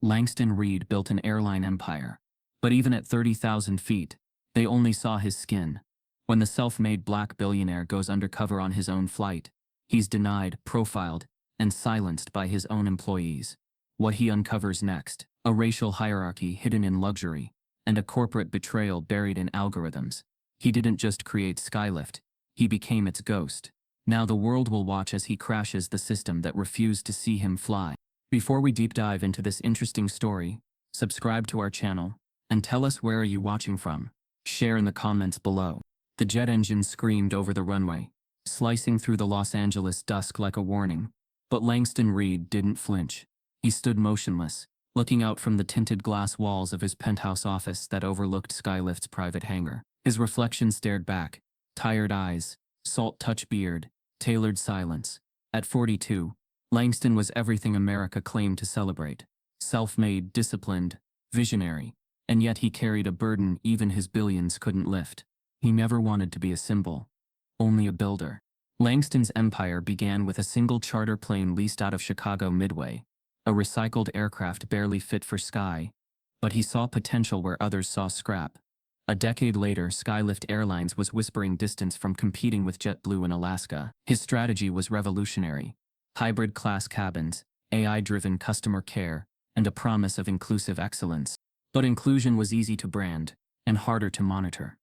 Langston Reed built an airline empire. But even at 30,000 feet, they only saw his skin. When the self-made black billionaire goes undercover on his own flight, he's denied, profiled, and silenced by his own employees. What he uncovers next: a racial hierarchy hidden in luxury, and a corporate betrayal buried in algorithms. He didn't just create Skylift, he became its ghost. Now the world will watch as he crashes the system that refused to see him fly. Before we deep dive into this interesting story, subscribe to our channel, and tell us where are you watching from. Share in the comments below. The jet engine screamed over the runway, slicing through the Los Angeles dusk like a warning. But Langston Reed didn't flinch. He stood motionless, looking out from the tinted glass walls of his penthouse office that overlooked Skylift's private hangar. His reflection stared back, tired eyes, salt-touch beard, tailored silence. At 42, Langston was everything America claimed to celebrate: self-made, disciplined, visionary. And yet he carried a burden even his billions couldn't lift. He never wanted to be a symbol, only a builder. Langston's empire began with a single charter plane leased out of Chicago Midway, a recycled aircraft barely fit for sky, but he saw potential where others saw scrap. A decade later, Skylift Airlines was whispering distance from competing with JetBlue in Alaska. His strategy was revolutionary: hybrid class cabins, AI-driven customer care, and a promise of inclusive excellence. But inclusion was easy to brand, and harder to monitor.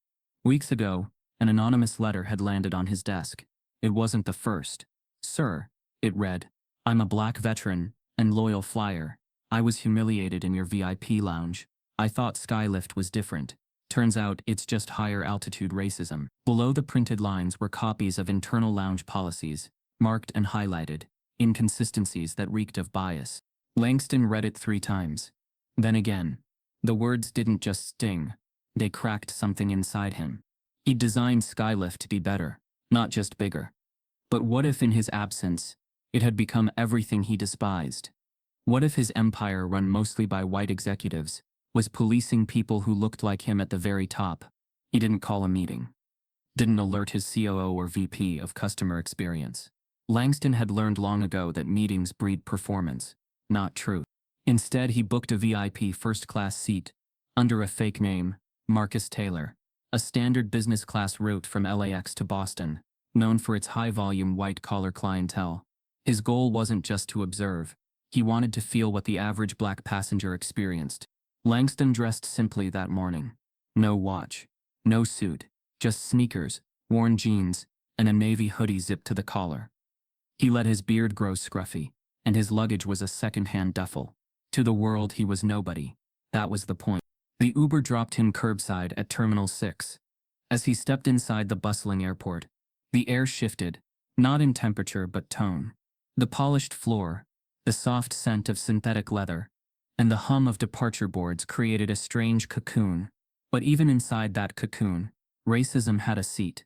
Weeks ago, an anonymous letter had landed on his desk. It wasn't the first. "Sir," it read, "I'm a black veteran and loyal flyer. I was humiliated in your VIP lounge. I thought Skylift was different. Turns out it's just higher altitude racism." Below the printed lines were copies of internal lounge policies, marked and highlighted, inconsistencies that reeked of bias. Langston read it 3 times. Then again. The words didn't just sting, they cracked something inside him. He designed Skylift to be better, not just bigger. But what if in his absence, it had become everything he despised? What if his empire, run mostly by white executives, was policing people who looked like him at the very top? He didn't call a meeting. Didn't alert his COO or VP of customer experience. Langston had learned long ago that meetings breed performance, not truth. Instead, he booked a VIP first-class seat, under a fake name, Marcus Taylor, a standard business class route from LAX to Boston, known for its high-volume white-collar clientele. His goal wasn't just to observe. He wanted to feel what the average black passenger experienced. Langston dressed simply that morning. No watch, no suit, just sneakers, worn jeans, and a navy hoodie zipped to the collar. He let his beard grow scruffy, and his luggage was a second-hand duffel. To the world, he was nobody. That was the point. The Uber dropped him curbside at Terminal 6. As he stepped inside the bustling airport, the air shifted, not in temperature but tone. The polished floor, the soft scent of synthetic leather, and the hum of departure boards created a strange cocoon. But even inside that cocoon, racism had a seat.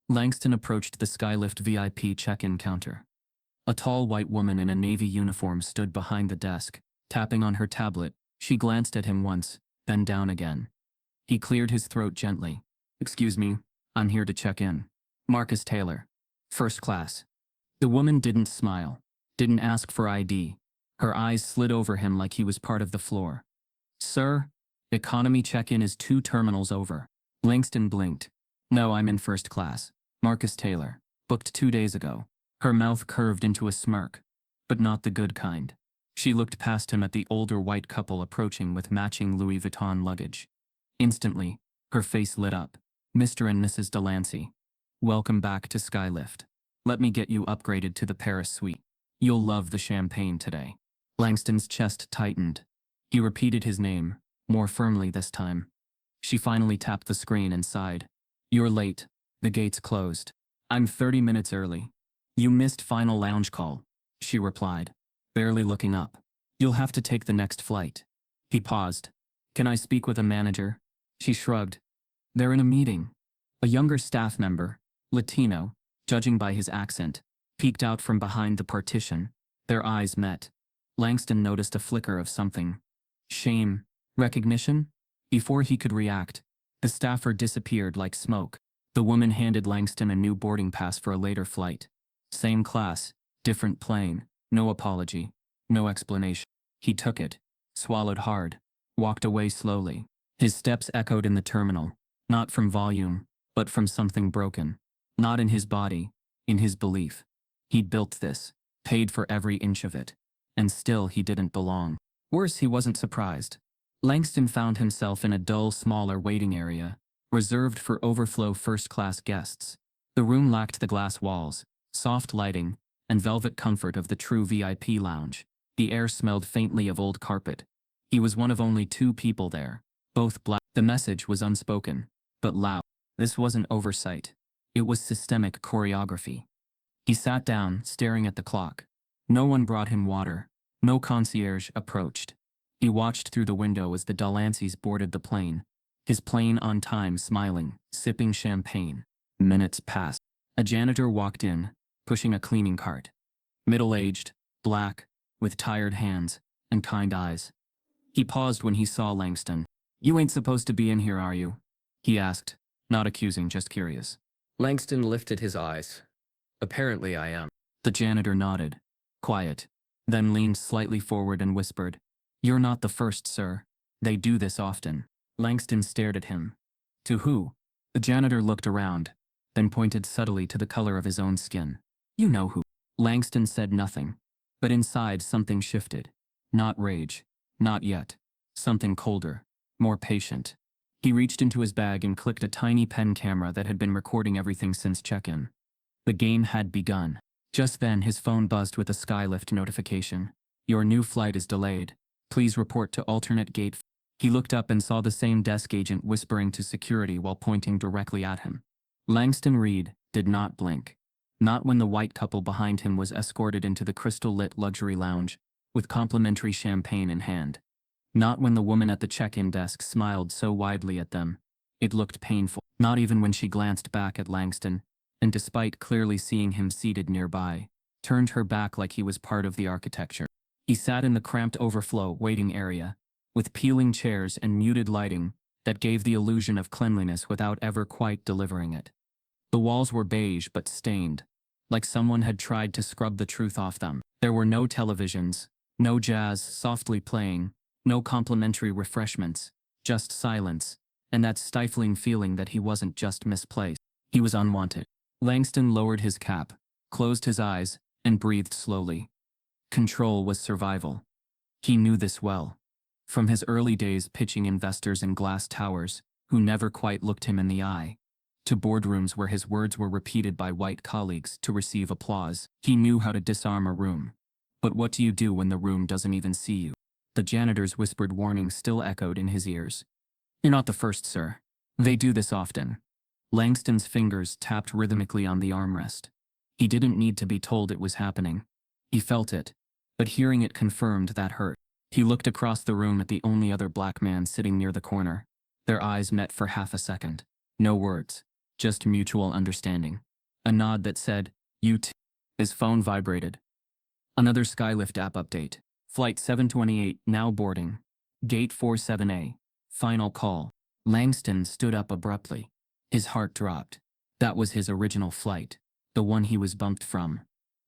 Langston approached the Skylift VIP check-in counter. A tall white woman in a navy uniform stood behind the desk, tapping on her tablet. She glanced at him once, then down again. He cleared his throat gently. "Excuse me, I'm here to check in. Marcus Taylor. First class." The woman didn't smile, didn't ask for ID. Her eyes slid over him like he was part of the floor. "Sir, economy check-in is 2 terminals over." Langston blinked. "No, I'm in first class. Marcus Taylor. Booked 2 days ago." Her mouth curved into a smirk, but not the good kind. She looked past him at the older white couple approaching with matching Louis Vuitton luggage. Instantly, her face lit up. "Mr. and Mrs. Delancey, welcome back to Skylift. Let me get you upgraded to the Paris suite. You'll love the champagne today." Langston's chest tightened. He repeated his name, more firmly this time. She finally tapped the screen and sighed. "You're late. The gates closed." "I'm 30 minutes early." "You missed final lounge call," she replied, barely looking up. "You'll have to take the next flight." He paused. "Can I speak with a manager?" She shrugged. "They're in a meeting." A younger staff member, Latino, judging by his accent, peeked out from behind the partition. Their eyes met. Langston noticed a flicker of something. Shame? Recognition? Before he could react, the staffer disappeared like smoke. The woman handed Langston a new boarding pass for a later flight. Same class, different plane, no apology, no explanation. He took it, swallowed hard, walked away slowly. His steps echoed in the terminal, not from volume, but from something broken. Not in his body, in his belief. He'd built this, paid for every inch of it, and still he didn't belong. Worse, he wasn't surprised. Langston found himself in a dull, smaller waiting area, reserved for overflow first-class guests. The room lacked the glass walls, soft lighting, and velvet comfort of the true VIP lounge. The air smelled faintly of old carpet. He was one of only 2 people there, both black. The message was unspoken, but loud. This wasn't oversight. It was systemic choreography. He sat down, staring at the clock. No one brought him water. No concierge approached. He watched through the window as the Delancey's boarded the plane. His plane on time, smiling, sipping champagne. Minutes passed. A janitor walked in, pushing a cleaning cart. Middle-aged, black, with tired hands and kind eyes. He paused when he saw Langston. "You ain't supposed to be in here, are you?" he asked, not accusing, just curious. Langston lifted his eyes. "Apparently I am." The janitor nodded, quiet, then leaned slightly forward and whispered, "You're not the first, sir. They do this often." Langston stared at him. "To who?" The janitor looked around, then pointed subtly to the color of his own skin. "You know who." Langston said nothing, but inside something shifted. Not rage, not yet. Something colder, more patient. He reached into his bag and clicked a tiny pen camera that had been recording everything since check-in. The game had begun. Just then his phone buzzed with a Skylift notification. "Your new flight is delayed. Please report to alternate gate." He looked up and saw the same desk agent whispering to security while pointing directly at him. Langston Reed did not blink. Not when the white couple behind him was escorted into the crystal-lit luxury lounge, with complimentary champagne in hand. Not when the woman at the check-in desk smiled so widely at them. It looked painful. Not even when she glanced back at Langston, and despite clearly seeing him seated nearby, turned her back like he was part of the architecture. He sat in the cramped overflow waiting area, with peeling chairs and muted lighting that gave the illusion of cleanliness without ever quite delivering it. The walls were beige but stained, like someone had tried to scrub the truth off them. There were no televisions, no jazz softly playing, no complimentary refreshments, just silence, and that stifling feeling that he wasn't just misplaced. He was unwanted. Langston lowered his cap, closed his eyes, and breathed slowly. Control was survival. He knew this well. From his early days pitching investors in glass towers, who never quite looked him in the eye, to boardrooms where his words were repeated by white colleagues to receive applause, he knew how to disarm a room. But what do you do when the room doesn't even see you? The janitor's whispered warning still echoed in his ears. "You're not the first, sir. They do this often." Langston's fingers tapped rhythmically on the armrest. He didn't need to be told it was happening. He felt it, but hearing it confirmed that hurt. He looked across the room at the only other black man sitting near the corner. Their eyes met for half a second. No words, just mutual understanding. A nod that said, "You too." His phone vibrated. Another Skylift app update. Flight 728 now boarding. Gate 47A. Final call. Langston stood up abruptly. His heart dropped. That was his original flight, the one he was bumped from.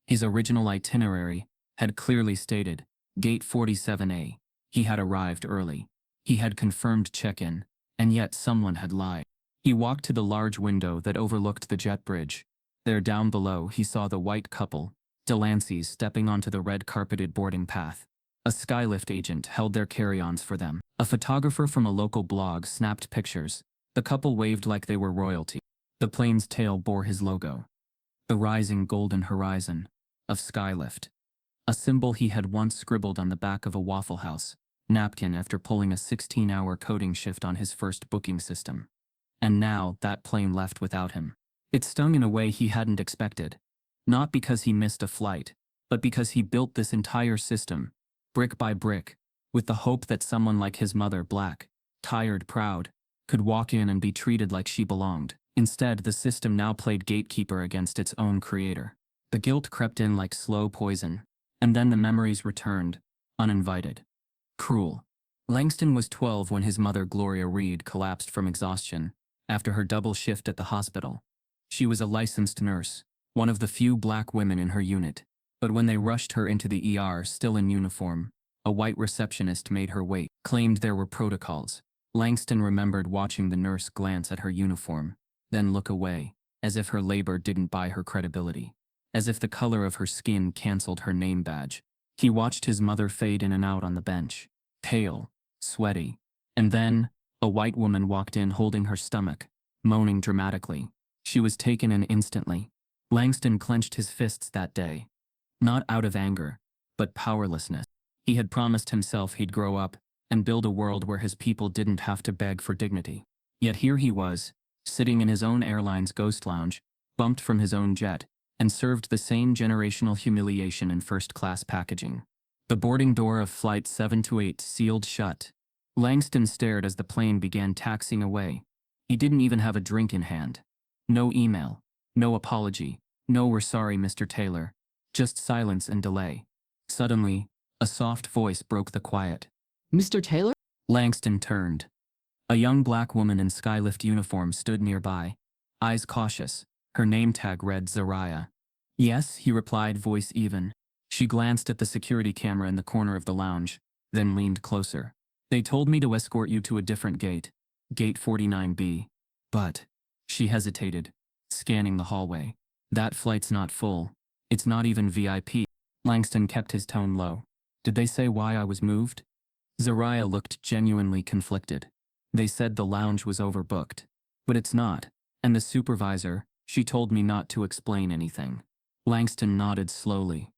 His original itinerary had clearly stated, Gate 47A. He had arrived early. He had confirmed check-in, and yet someone had lied. He walked to the large window that overlooked the jet bridge. There down below he saw the white couple, Delancey's, stepping onto the red-carpeted boarding path. A Skylift agent held their carry-ons for them. A photographer from a local blog snapped pictures. The couple waved like they were royalty. The plane's tail bore his logo. The rising golden horizon of Skylift. A symbol he had once scribbled on the back of a Waffle House napkin after pulling a 16-hour coding shift on his first booking system. And now that plane left without him. It stung in a way he hadn't expected. Not because he missed a flight, but because he built this entire system, brick by brick, with the hope that someone like his mother, black, tired, proud, could walk in and be treated like she belonged. Instead, the system now played gatekeeper against its own creator. The guilt crept in like slow poison, and then the memories returned, uninvited. Cruel. Langston was 12 when his mother, Gloria Reed, collapsed from exhaustion after her double shift at the hospital. She was a licensed nurse, one of the few black women in her unit, but when they rushed her into the ER still in uniform, A white receptionist made her wait, claimed there were protocols. Langston remembered watching the nurse glance at her uniform, then look away, as if her labor didn't buy her credibility, as if the color of her skin canceled her name badge. He watched his mother fade in and out on the bench, pale, sweaty. And then, a white woman walked in holding her stomach, moaning dramatically. She was taken in instantly. Langston clenched his fists that day. Not out of anger, but powerlessness. He had promised himself he'd grow up and build a world where his people didn't have to beg for dignity. Yet here he was, sitting in his own airline's ghost lounge, bumped from his own jet, and served the same generational humiliation in first-class packaging. The boarding door of Flight 728 sealed shut. Langston stared as the plane began taxiing away. He didn't even have a drink in hand. No email, no apology, no "we're sorry, Mr. Taylor," just silence and delay. Suddenly, a soft voice broke the quiet. "Mr. Taylor?" Langston turned. A young black woman in skylift uniform stood nearby, eyes cautious. Her name tag read Zariah. "Yes," he replied, voice even. She glanced at the security camera in the corner of the lounge, then leaned closer. "They told me to escort you to a different gate, Gate 49B. But," she hesitated, scanning the hallway, "that flight's not full. It's not even VIP." Langston kept his tone low. "Did they say why I was moved?" Zariah looked genuinely conflicted. "They said the lounge was overbooked. But it's not. And the supervisor, she told me not to explain anything." Langston nodded slowly.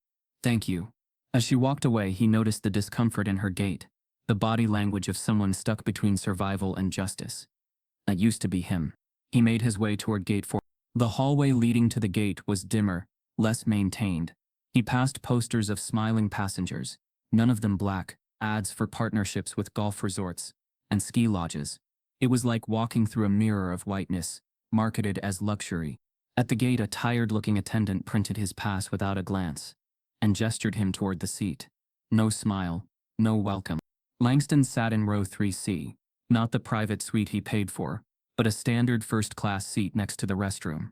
"Thank you." As she walked away, he noticed the discomfort in her gait, the body language of someone stuck between survival and justice. That used to be him. He made his way toward Gate 4. The hallway leading to the gate was dimmer, less maintained. He passed posters of smiling passengers, none of them black, ads for partnerships with golf resorts and ski lodges. It was like walking through a mirror of whiteness, marketed as luxury. At the gate, a tired-looking attendant printed his pass without a glance and gestured him toward the seat. No smile, no welcome. Langston sat in row 3C, not the private suite he paid for, but a standard first-class seat next to the restroom.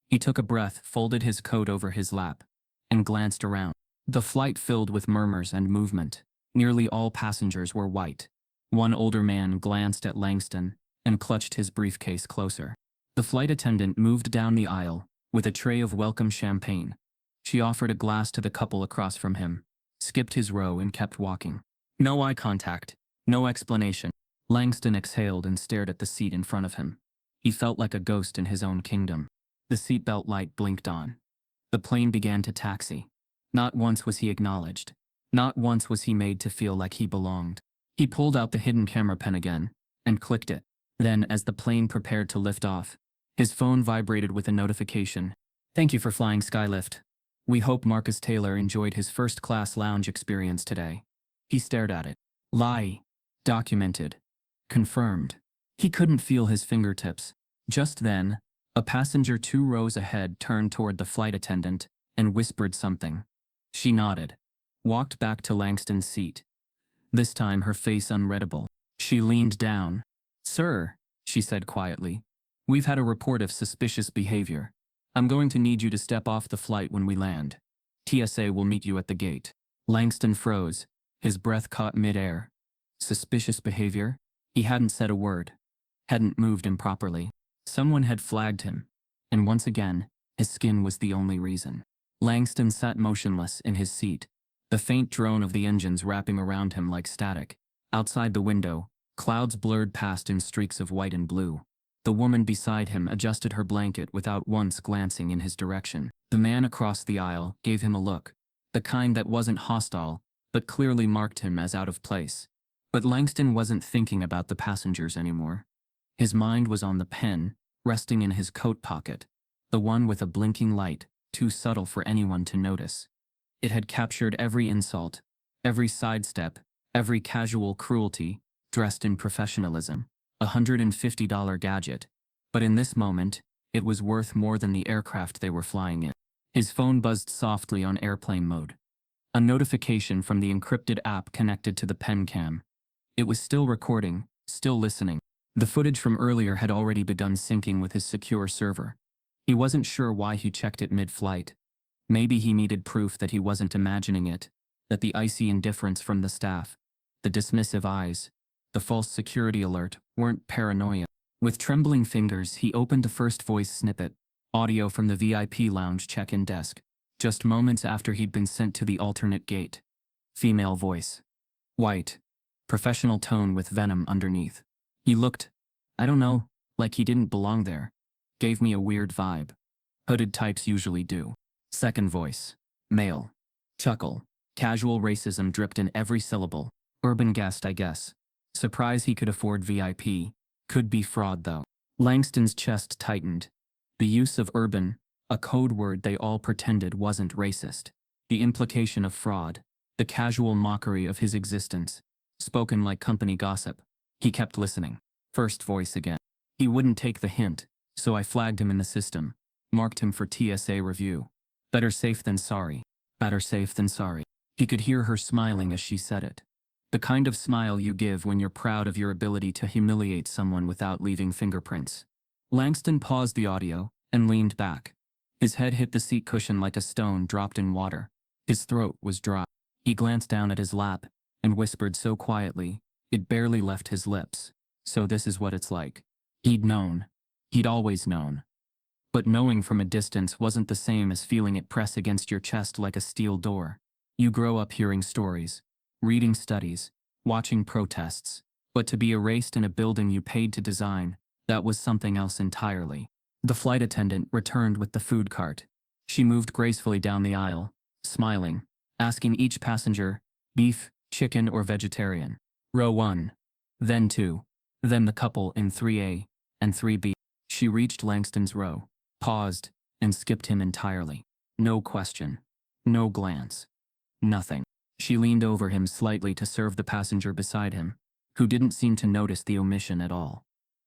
He took a breath, folded his coat over his lap, and glanced around. The flight filled with murmurs and movement. Nearly all passengers were white. One older man glanced at Langston and clutched his briefcase closer. The flight attendant moved down the aisle with a tray of welcome champagne. She offered a glass to the couple across from him, skipped his row and kept walking. No eye contact, no explanation. Langston exhaled and stared at the seat in front of him. He felt like a ghost in his own kingdom. The seatbelt light blinked on. The plane began to taxi. Not once was he acknowledged. Not once was he made to feel like he belonged. He pulled out the hidden camera pen again and clicked it. Then, as the plane prepared to lift off, his phone vibrated with a notification. "Thank you for flying Skylift. We hope Marcus Taylor enjoyed his first-class lounge experience today." He stared at it. Lie. Documented. Confirmed. He couldn't feel his fingertips. Just then, a passenger 2 rows ahead turned toward the flight attendant and whispered something. She nodded, walked back to Langston's seat. This time her face unreadable. She leaned down. "Sir," she said quietly, "we've had a report of suspicious behavior. I'm going to need you to step off the flight when we land. TSA will meet you at the gate." Langston froze, his breath caught mid-air. Suspicious behavior? He hadn't said a word. Hadn't moved improperly. Someone had flagged him. And once again, his skin was the only reason. Langston sat motionless in his seat, the faint drone of the engines wrapping around him like static. Outside the window, clouds blurred past in streaks of white and blue. The woman beside him adjusted her blanket without once glancing in his direction. The man across the aisle gave him a look, the kind that wasn't hostile, but clearly marked him as out of place. But Langston wasn't thinking about the passengers anymore. His mind was on the pen, resting in his coat pocket, the one with a blinking light, too subtle for anyone to notice. It had captured every insult, every sidestep, every casual cruelty, dressed in professionalism. $150 gadget. But in this moment, it was worth more than the aircraft they were flying in. His phone buzzed softly on airplane mode. A notification from the encrypted app connected to the pen cam. It was still recording, still listening. The footage from earlier had already begun syncing with his secure server. He wasn't sure why he checked it mid-flight. Maybe he needed proof that he wasn't imagining it. that the icy indifference from the staff, the dismissive eyes, the false security alert weren't paranoia. With trembling fingers, he opened the first voice snippet, audio from the VIP lounge check-in desk, just moments after he'd been sent to the alternate gate. Female voice. White. Professional tone with venom underneath. He looked, I don't know, like he didn't belong there. Gave me a weird vibe. Hooded types usually do. Second voice. Male. Chuckle. Casual racism dripped in every syllable. Urban guest, I guess. Surprise he could afford VIP. Could be fraud though. Langston's chest tightened. The use of urban, a code word they all pretended wasn't racist. The implication of fraud. The casual mockery of his existence. Spoken like company gossip. He kept listening. First voice again. He wouldn't take the hint, so I flagged him in the system. Marked him for TSA review. Better safe than sorry. Better safe than sorry. He could hear her smiling as she said it. The kind of smile you give when you're proud of your ability to humiliate someone without leaving fingerprints. Langston paused the audio and leaned back. His head hit the seat cushion like a stone dropped in water. His throat was dry. He glanced down at his lap and whispered so quietly, it barely left his lips. So this is what it's like. He'd known. He'd always known. But knowing from a distance wasn't the same as feeling it press against your chest like a steel door. You grow up hearing stories, reading studies, watching protests. But to be erased in a building you paid to design, that was something else entirely. The flight attendant returned with the food cart. She moved gracefully down the aisle, smiling, asking each passenger, beef, chicken or vegetarian. Row 1. Then 2. Then the couple in 3A and 3B. She reached Langston's row, paused, and skipped him entirely. No question. No glance. Nothing. She leaned over him slightly to serve the passenger beside him, who didn't seem to notice the omission at all.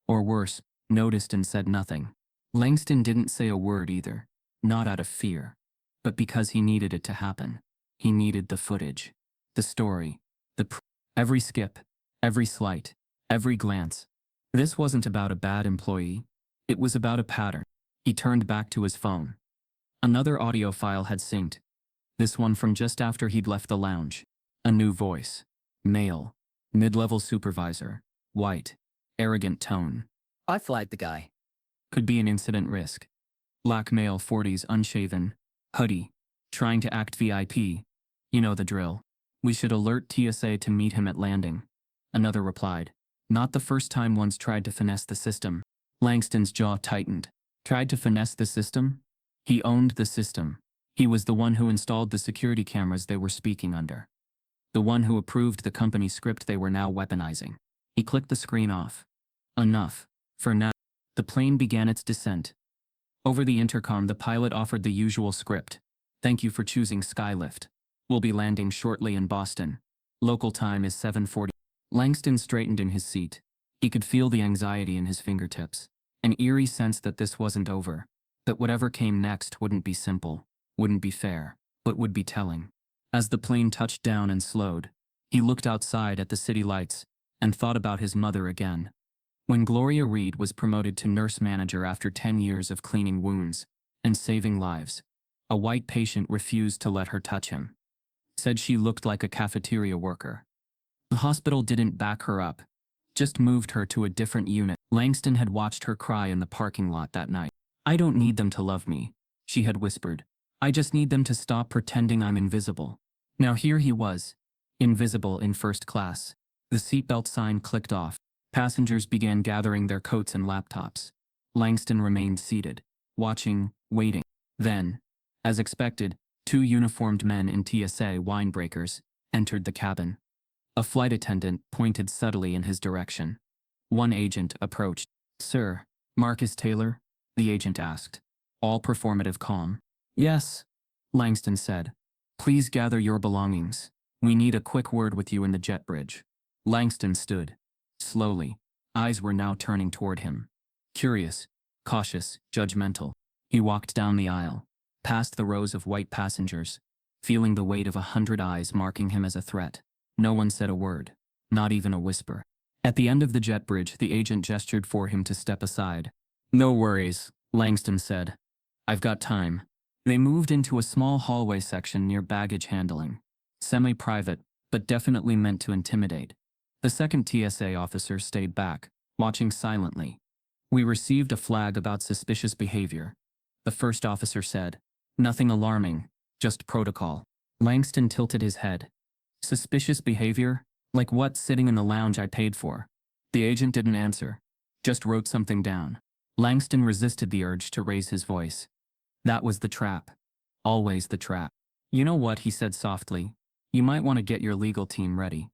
Or worse, noticed and said nothing. Langston didn't say a word either, not out of fear, but because he needed it to happen. He needed the footage, the story, every skip, every slight, every glance. This wasn't about a bad employee. It was about a pattern. He turned back to his phone. Another audio file had synced. This one from just after he'd left the lounge. A new voice. Male. Mid-level supervisor. White. Arrogant tone. I flagged the guy. Could be an incident risk. Black male, 40s, unshaven. Hoodie. Trying to act VIP. You know the drill. We should alert TSA to meet him at landing. Another replied. Not the first time one's tried to finesse the system. Langston's jaw tightened. Tried to finesse the system? He owned the system. He was the one who installed the security cameras they were speaking under. The one who approved the company script they were now weaponizing. He clicked the screen off. Enough. For now. The plane began its descent. Over the intercom, the pilot offered the usual script. Thank you for choosing Skylift. We'll be landing shortly in Boston. Local time is 7:40. Langston straightened in his seat. He could feel the anxiety in his fingertips. An eerie sense that this wasn't over. That whatever came next wouldn't be simple, wouldn't be fair, but would be telling. As the plane touched down and slowed, he looked outside at the city lights and thought about his mother again. When Gloria Reed was promoted to nurse manager after 10 years of cleaning wounds and saving lives, a white patient refused to let her touch him. Said she looked like a cafeteria worker. The hospital didn't back her up, just moved her to a different unit. Langston had watched her cry in the parking lot that night. I don't need them to love me, she had whispered. I just need them to stop pretending I'm invisible. Now here he was, invisible in first class. The seatbelt sign clicked off. Passengers began gathering their coats and laptops. Langston remained seated, watching, waiting. Then, as expected, 2 uniformed men in TSA winebreakers entered the cabin. A flight attendant pointed subtly in his direction. One agent approached. Sir, Marcus Taylor? The agent asked. All performative calm. Yes, Langston said. Please gather your belongings. We need a quick word with you in the jet bridge. Langston stood. Slowly, eyes were now turning toward him. Curious, cautious, judgmental. He walked down the aisle, past the rows of white passengers, feeling the weight of 100 eyes marking him as a threat. No one said a word, not even a whisper. At the end of the jet bridge, the agent gestured for him to step aside. No worries, Langston said. I've got time. They moved into a small hallway section near baggage handling. Semi-private, but definitely meant to intimidate. The second TSA officer stayed back, watching silently. We received a flag about suspicious behavior. The first officer said, "Nothing alarming, just protocol." Langston tilted his head. "Suspicious behavior? Like what, sitting in the lounge I paid for?" The agent didn't answer, just wrote something down. Langston resisted the urge to raise his voice. That was the trap. Always the trap. "You know what," he said softly. "You might want to get your legal team ready."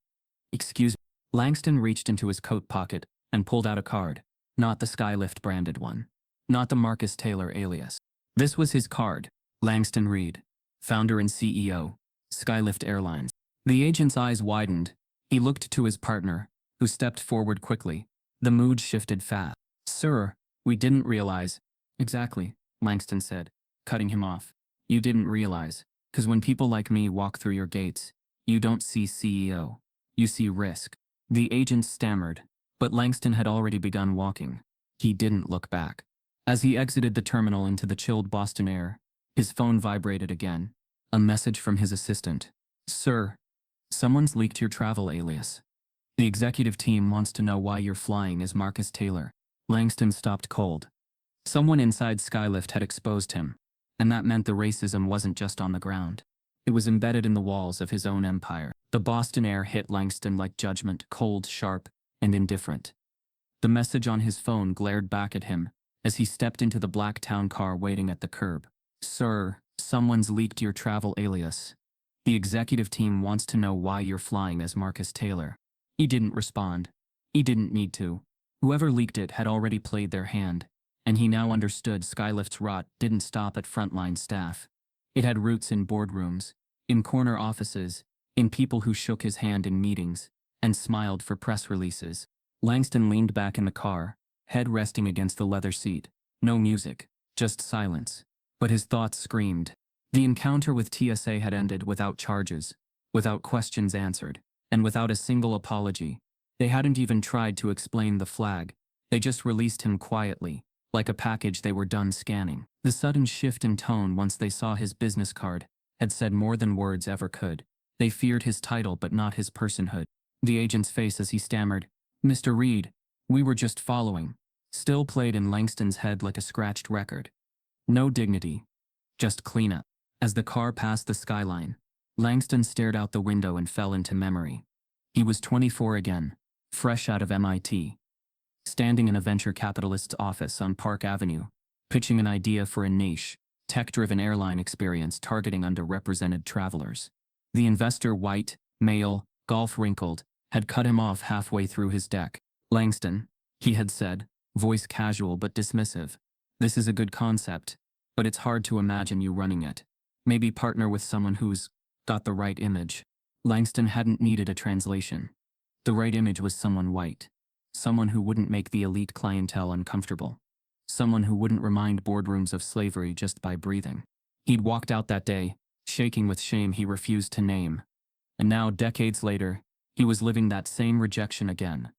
"Excuse me." Langston reached into his coat pocket and pulled out a card. Not the Skylift branded one. Not the Marcus Taylor alias. This was his card. Langston Reed, founder and CEO, Skylift Airlines. The agent's eyes widened. He looked to his partner, who stepped forward quickly. The mood shifted fast. "Sir, we didn't realize." "Exactly," Langston said, cutting him off. "You didn't realize, because when people like me walk through your gates, you don't see CEO. You see risk." The agent stammered, but Langston had already begun walking. He didn't look back. As he exited the terminal into the chilled Boston air, his phone vibrated again. A message from his assistant. "Sir, someone's leaked your travel alias. The executive team wants to know why you're flying as Marcus Taylor." Langston stopped cold. Someone inside Skylift had exposed him, and that meant the racism wasn't just on the ground. It was embedded in the walls of his own empire. The Boston air hit Langston like judgment, cold, sharp, and indifferent. The message on his phone glared back at him as he stepped into the black town car waiting at the curb. "Sir, someone's leaked your travel alias. The executive team wants to know why you're flying as Marcus Taylor." He didn't respond. He didn't need to. Whoever leaked it had already played their hand, and he now understood Skylift's rot didn't stop at frontline staff. It had roots in boardrooms, in corner offices, in people who shook his hand in meetings and smiled for press releases. Langston leaned back in the car, head resting against the leather seat. No music, just silence. But his thoughts screamed. The encounter with TSA had ended without charges, without questions answered, and without a single apology. They hadn't even tried to explain the flag. They just released him quietly, like a package they were done scanning. The sudden shift in tone once they saw his business card had said more than words ever could. They feared his title but not his personhood. The agent's face as he stammered, "Mr. Reed, we were just following," still played in Langston's head like a scratched record. No dignity, just cleanup. As the car passed the skyline, Langston stared out the window and fell into memory. He was 24 again, fresh out of MIT, standing in a venture capitalist's office on Park Avenue, pitching an idea for a niche, tech-driven airline experience targeting underrepresented travelers. The investor, white, male, golf-wrinkled, had cut him off halfway through his deck. "Langston," he had said, voice casual but dismissive, "this is a good concept, but it's hard to imagine you running it. Maybe partner with someone who's got the right image." Langston hadn't needed a translation. The right image was someone white. Someone who wouldn't make the elite clientele uncomfortable. Someone who wouldn't remind boardrooms of slavery just by breathing. He'd walked out that day, shaking with shame he refused to name. And now, decades later, he was living that same rejection again.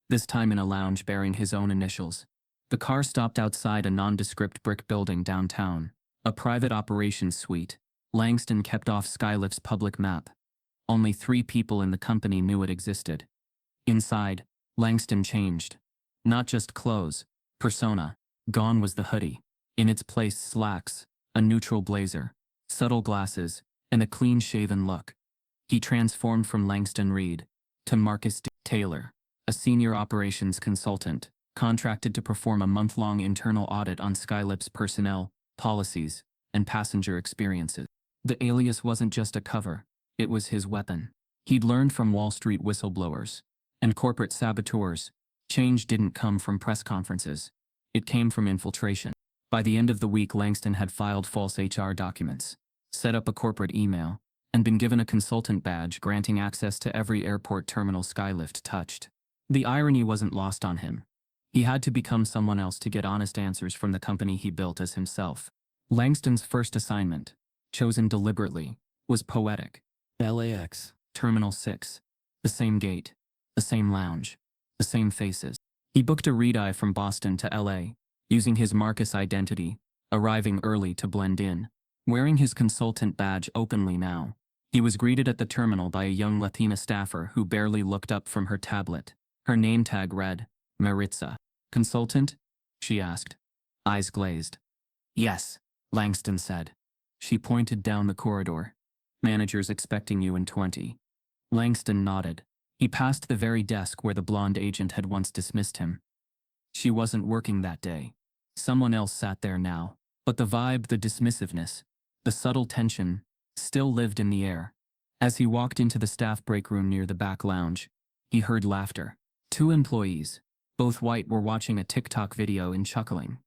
This time in a lounge bearing his own initials. The car stopped outside a nondescript brick building downtown, a private operations suite. Langston kept off Skylift's public map. Only 3 people in the company knew it existed. Inside, Langston changed. Not just clothes, persona. Gone was the hoodie. In its place, slacks, a neutral blazer, subtle glasses, and a clean-shaven look. He transformed from Langston Reed to Marcus Taylor, a senior operations consultant, contracted to perform a month-long internal audit on Skylift's personnel, policies, and passenger experiences. The alias wasn't just a cover, it was his weapon. He'd learned from Wall Street whistleblowers and corporate saboteurs. Change didn't come from press conferences. It came from infiltration. By the end of the week, Langston had filed false HR documents, set up a corporate email, and been given a consultant badge granting access to every airport terminal Skylift touched. The irony wasn't lost on him. He had to become someone else to get honest answers from the company he built as himself. Langston's first assignment, chosen deliberately, was poetic. LAX, Terminal 6. The same gate, the same lounge, the same faces. He booked a red-eye from Boston to LA, using his Marcus identity, arriving early to blend in, wearing his consultant badge openly now. He was greeted at the terminal by a young Latina staffer who barely looked up from her tablet. Her name tag read, Maritza. Consultant? She asked. Eyes glazed. Yes, Langston said. She pointed down the corridor. Manager's expecting you in 20. Langston nodded. He passed the very desk where the blonde agent had once dismissed him. She wasn't working that day. Someone else sat there now. But the vibe, the dismissiveness, the subtle tension, still lived in the air. As he walked into the staff break room near the back lounge, he heard laughter. 2 employees, both white, were watching a TikTok video and chuckling.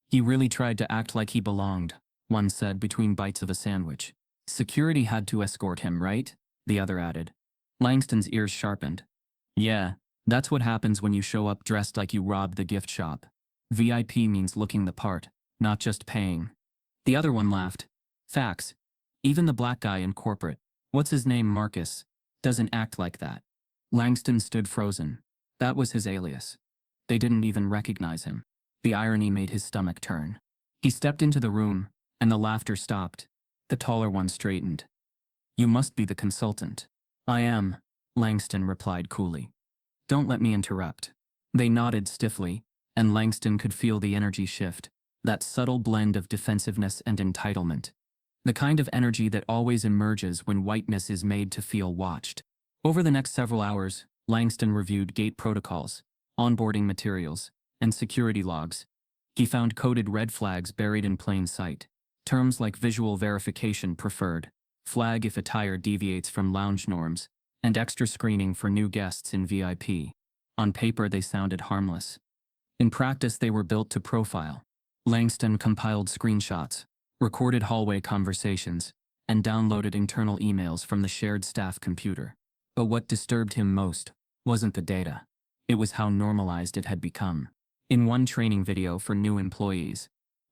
He really tried to act like he belonged, one said between bites of a sandwich. Security had to escort him, right? The other added. Langston's ears sharpened. Yeah, that's what happens when you show up dressed like you robbed the gift shop. VIP means looking the part, not just paying. The other one laughed. Facts. Even the black guy in corporate, what's his name, Marcus, doesn't act like that. Langston stood frozen. That was his alias. They didn't even recognize him. The irony made his stomach turn. He stepped into the room, and the laughter stopped. The taller one straightened. You must be the consultant. I am, Langston replied coolly. Don't let me interrupt. They nodded stiffly, and Langston could feel the energy shift, that subtle blend of defensiveness and entitlement. The kind of energy that always emerges when whiteness is made to feel watched. Over the next several hours, Langston reviewed gate protocols, onboarding materials, and security logs. He found coded red flags buried in plain sight. Terms like visual verification preferred, flag if attire deviates from lounge norms, and extra screening for new guests in VIP. On paper, they sounded harmless. In practice, they were built to profile. Langston compiled screenshots, recorded hallway conversations, and downloaded internal emails from the shared staff computer. But what disturbed him most wasn't the data. It was how normalized it had become. In one training video for new employees,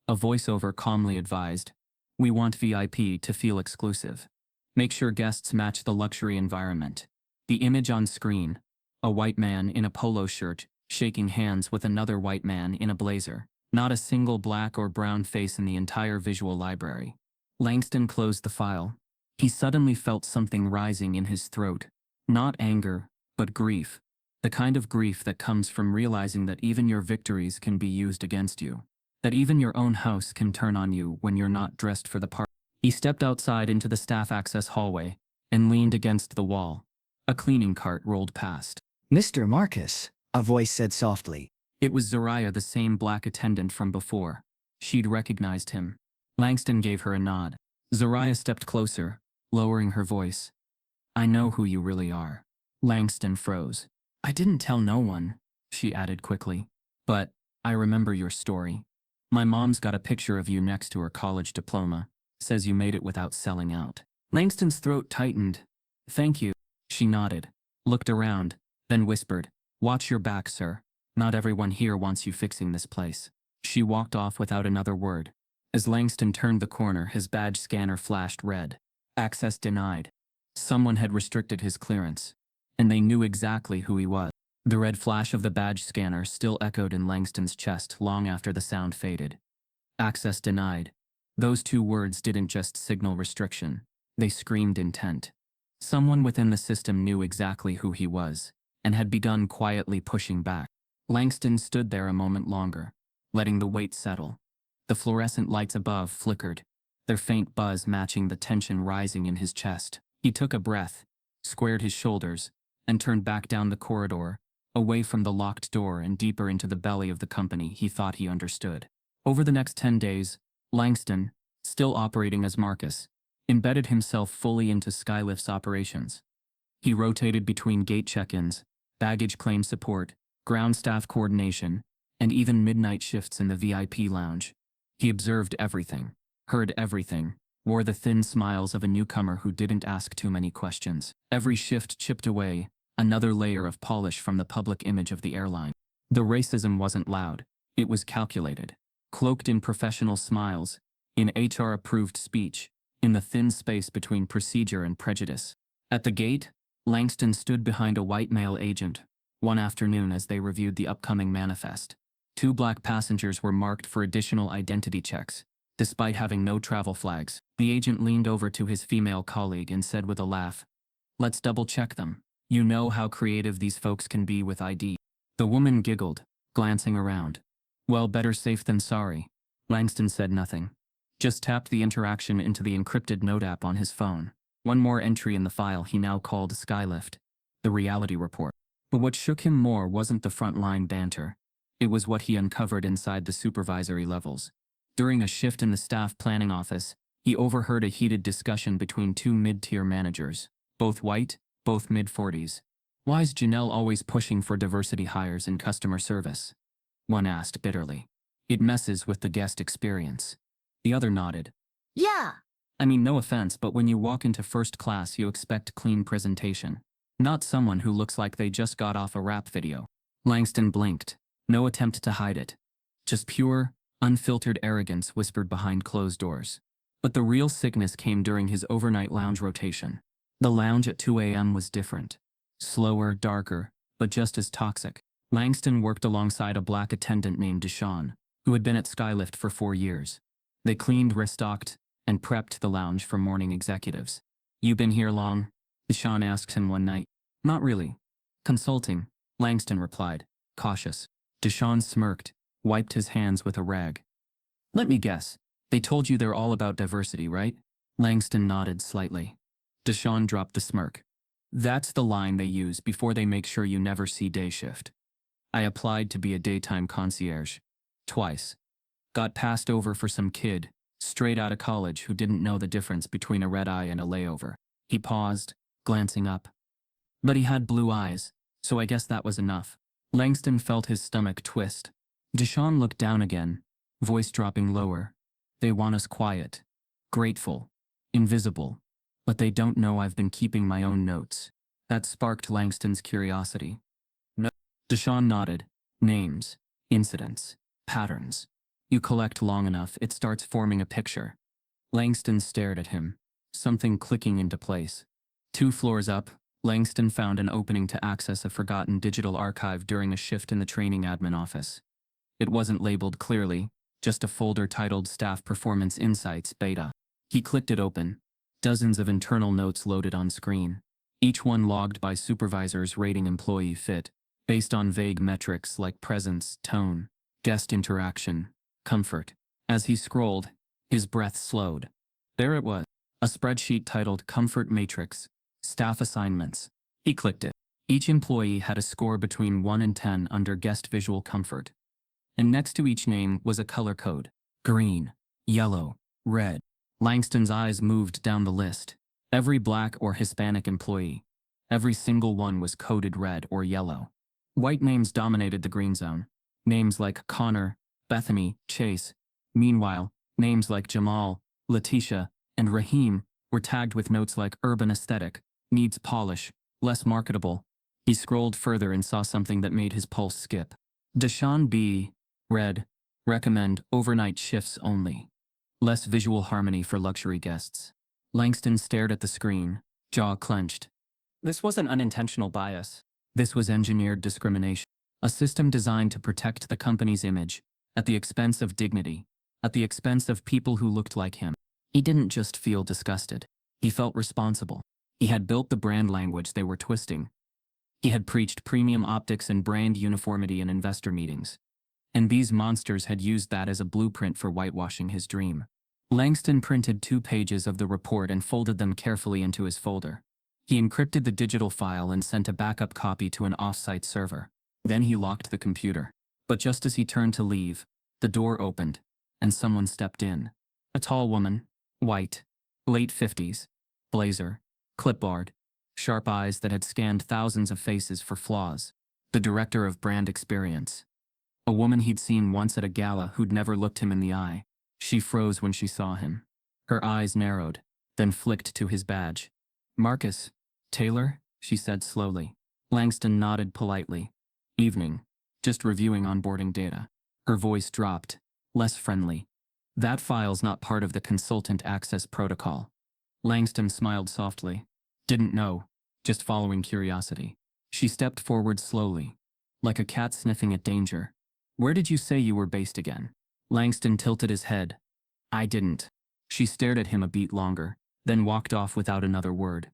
a voiceover calmly advised, "We want VIP to feel exclusive. Make sure guests match the luxury environment." The image on screen, a white man in a polo shirt shaking hands with another white man in a blazer. Not a single black or brown face in the entire visual library. Langston closed the file. He suddenly felt something rising in his throat. Not anger, but grief. The kind of grief that comes from realizing that even your victories can be used against you. That even your own house can turn on you when you're not dressed for the party. He stepped outside into the staff access hallway and leaned against the wall. A cleaning cart rolled past. Mr. Marcus, a voice said softly. It was Zariah, the same black attendant from before. She'd recognized him. Langston gave her a nod. Zariah stepped closer, lowering her voice. I know who you really are. Langston froze. I didn't tell no one, she added quickly. But I remember your story. My mom's got a picture of you next to her college diploma. Says you made it without selling out. Langston's throat tightened. Thank you. She nodded, looked around, then whispered, Watch your back, sir. Not everyone here wants you fixing this place. She walked off without another word. As Langston turned the corner, his badge scanner flashed red. Access denied. Someone had restricted his clearance. And they knew exactly who he was. The red flash of the badge scanner still echoed in Langston's chest long after the sound faded. Access denied. Those 2 words didn't just signal restriction. They screamed intent. Someone within the system knew exactly who he was, and had begun quietly pushing back. Langston stood there a moment longer, letting the weight settle. The fluorescent lights above flickered, their faint buzz matching the tension rising in his chest. He took a breath, squared his shoulders, and turned back down the corridor, away from the locked door and deeper into the belly of the company he thought he understood. Over the next 10 days, Langston, still operating as Marcus, embedded himself fully into Skylift's operations. He rotated between gate check-ins, baggage claim support, ground staff coordination, and even midnight shifts in the VIP lounge. He observed everything, heard everything, wore the thin smiles of a newcomer who didn't ask too many questions. Every shift chipped away, another layer of polish from the public image of the airline. The racism wasn't loud, it was calculated, cloaked in professional smiles, in HR-approved speech, in the thin space between procedure and prejudice. At the gate, Langston stood behind a white male agent, one afternoon as they reviewed the upcoming manifest. 2 black passengers were marked for additional identity checks, despite having no travel flags. The agent leaned over to his female colleague and said with a laugh, "Let's double-check them. You know how creative these folks can be with ID." The woman giggled, glancing around. "Well, better safe than sorry." Langston said nothing. Just tapped the interaction into the encrypted note app on his phone. One more entry in the file he now called Skylift, the reality report. But what shook him more wasn't the frontline banter. It was what he uncovered inside the supervisory levels. During a shift in the staff planning office, he overheard a heated discussion between two mid-tier managers, both white, both mid-40s. "Why's Janelle always pushing for diversity hires in customer service?" one asked bitterly. "It messes with the guest experience." The other nodded. Yeah. "I mean, no offense, but when you walk into first class you expect clean presentation. Not someone who looks like they just got off a rap video." Langston blinked. No attempt to hide it. Just pure, unfiltered arrogance whispered behind closed doors. But the real sickness came during his overnight lounge rotation. The lounge at 2 a.m. was different. Slower, darker, but just as toxic. Langston worked alongside a black attendant named Deshawn, who had been at Skylift for 4 years. They cleaned, restocked, and prepped the lounge for morning executives. "You been here long?" Deshawn asked him one night. "Not really. Consulting," Langston replied, cautious. Deshawn smirked, wiped his hands with a rag. "Let me guess. They told you they're all about diversity, right?" Langston nodded slightly. Deshawn dropped the smirk. "That's the line they use before they make sure you never see day shift. I applied to be a daytime concierge. Twice. Got passed over for some kid, straight out of college, who didn't know the difference between a red eye and a layover." He paused, glancing up. "But he had blue eyes, so I guess that was enough." Langston felt his stomach twist. Deshawn looked down again, voice dropping lower. "They want us quiet, grateful, invisible. But they don't know I've been keeping my own notes." That sparked Langston's curiosity. "No." Deshawn nodded. "Names, incidents, patterns. You collect long enough, it starts forming a picture." Langston stared at him, something clicking into place. 2 floors up, Langston found an opening to access a forgotten digital archive during a shift in the training admin office. It wasn't labeled clearly, just a folder titled Staff Performance Insights Beta. He clicked it open. Dozens of internal notes loaded on screen, each one logged by supervisors rating employee fit, based on vague metrics like presence, tone, guest interaction, comfort. As he scrolled, his breath slowed. There it was, a spreadsheet titled Comfort Matrix, Staff Assignments. He clicked it. Each employee had a score between 1 and 10 under guest visual comfort. And next to each name was a color code: green, yellow, red. Langston's eyes moved down the list. Every black or Hispanic employee. Every single one was coded red or yellow. White names dominated the green zone. Names like Connor, Bethany, Chase. Meanwhile, names like Jamal, Letitia, and Raheem were tagged with notes like urban aesthetic, needs polish, less marketable. He scrolled further and saw something that made his pulse skip. Deshawn B. Red. Recommend overnight shifts only. Less visual harmony for luxury guests. Langston stared at the screen, jaw clenched. This wasn't unintentional bias. This was engineered discrimination. A system designed to protect the company's image, at the expense of dignity, at the expense of people who looked like him. He didn't just feel disgusted. He felt responsible. He had built the brand language they were twisting. He had preached premium optics and brand uniformity in investor meetings. And these monsters had used that as a blueprint for whitewashing his dream. Langston printed 2 pages of the report and folded them carefully into his folder. He encrypted the digital file and sent a backup copy to an off-site server. Then he locked the computer. But just as he turned to leave, the door opened, and someone stepped in. A tall woman, white, late 50s, blazer, clipboard, sharp eyes that had scanned thousands of faces for flaws. The director of brand experience. A woman he'd seen once at a gala who'd never looked him in the eye. She froze when she saw him. Her eyes narrowed, then flicked to his badge. "Marcus Taylor?" she said slowly. Langston nodded politely. "Evening. Just reviewing onboarding data." Her voice dropped, less friendly. "That file's not part of the consultant access protocol." Langston smiled softly. "Didn't know. Just following curiosity." She stepped forward slowly, like a cat sniffing at danger. "Where did you say you were based again?" Langston tilted his head. "I didn't." She stared at him a beat longer, then walked off without another word.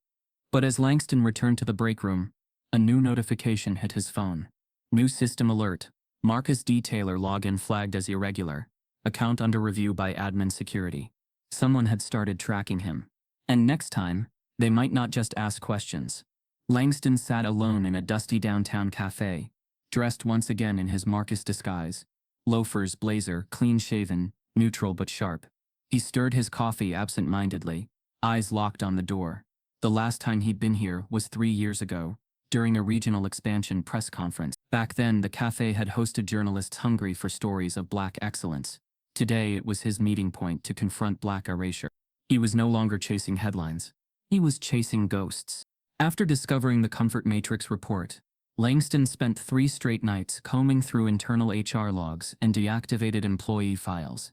But as Langston returned to the break room, a new notification hit his phone. New system alert. Marcus D. Taylor login flagged as irregular. Account under review by admin security. Someone had started tracking him. And next time, they might not just ask questions. Langston sat alone in a dusty downtown cafe, dressed once again in his Marcus disguise. Loafers, blazer, clean-shaven, neutral but sharp. He stirred his coffee absent-mindedly, eyes locked on the door. The last time he'd been here was 3 years ago, during a regional expansion press conference. Back then, the cafe had hosted journalists hungry for stories of black excellence. Today, it was his meeting point to confront black erasure. He was no longer chasing headlines. He was chasing ghosts. After discovering the Comfort Matrix report, Langston spent 3 straight nights combing through internal HR logs and deactivated employee files.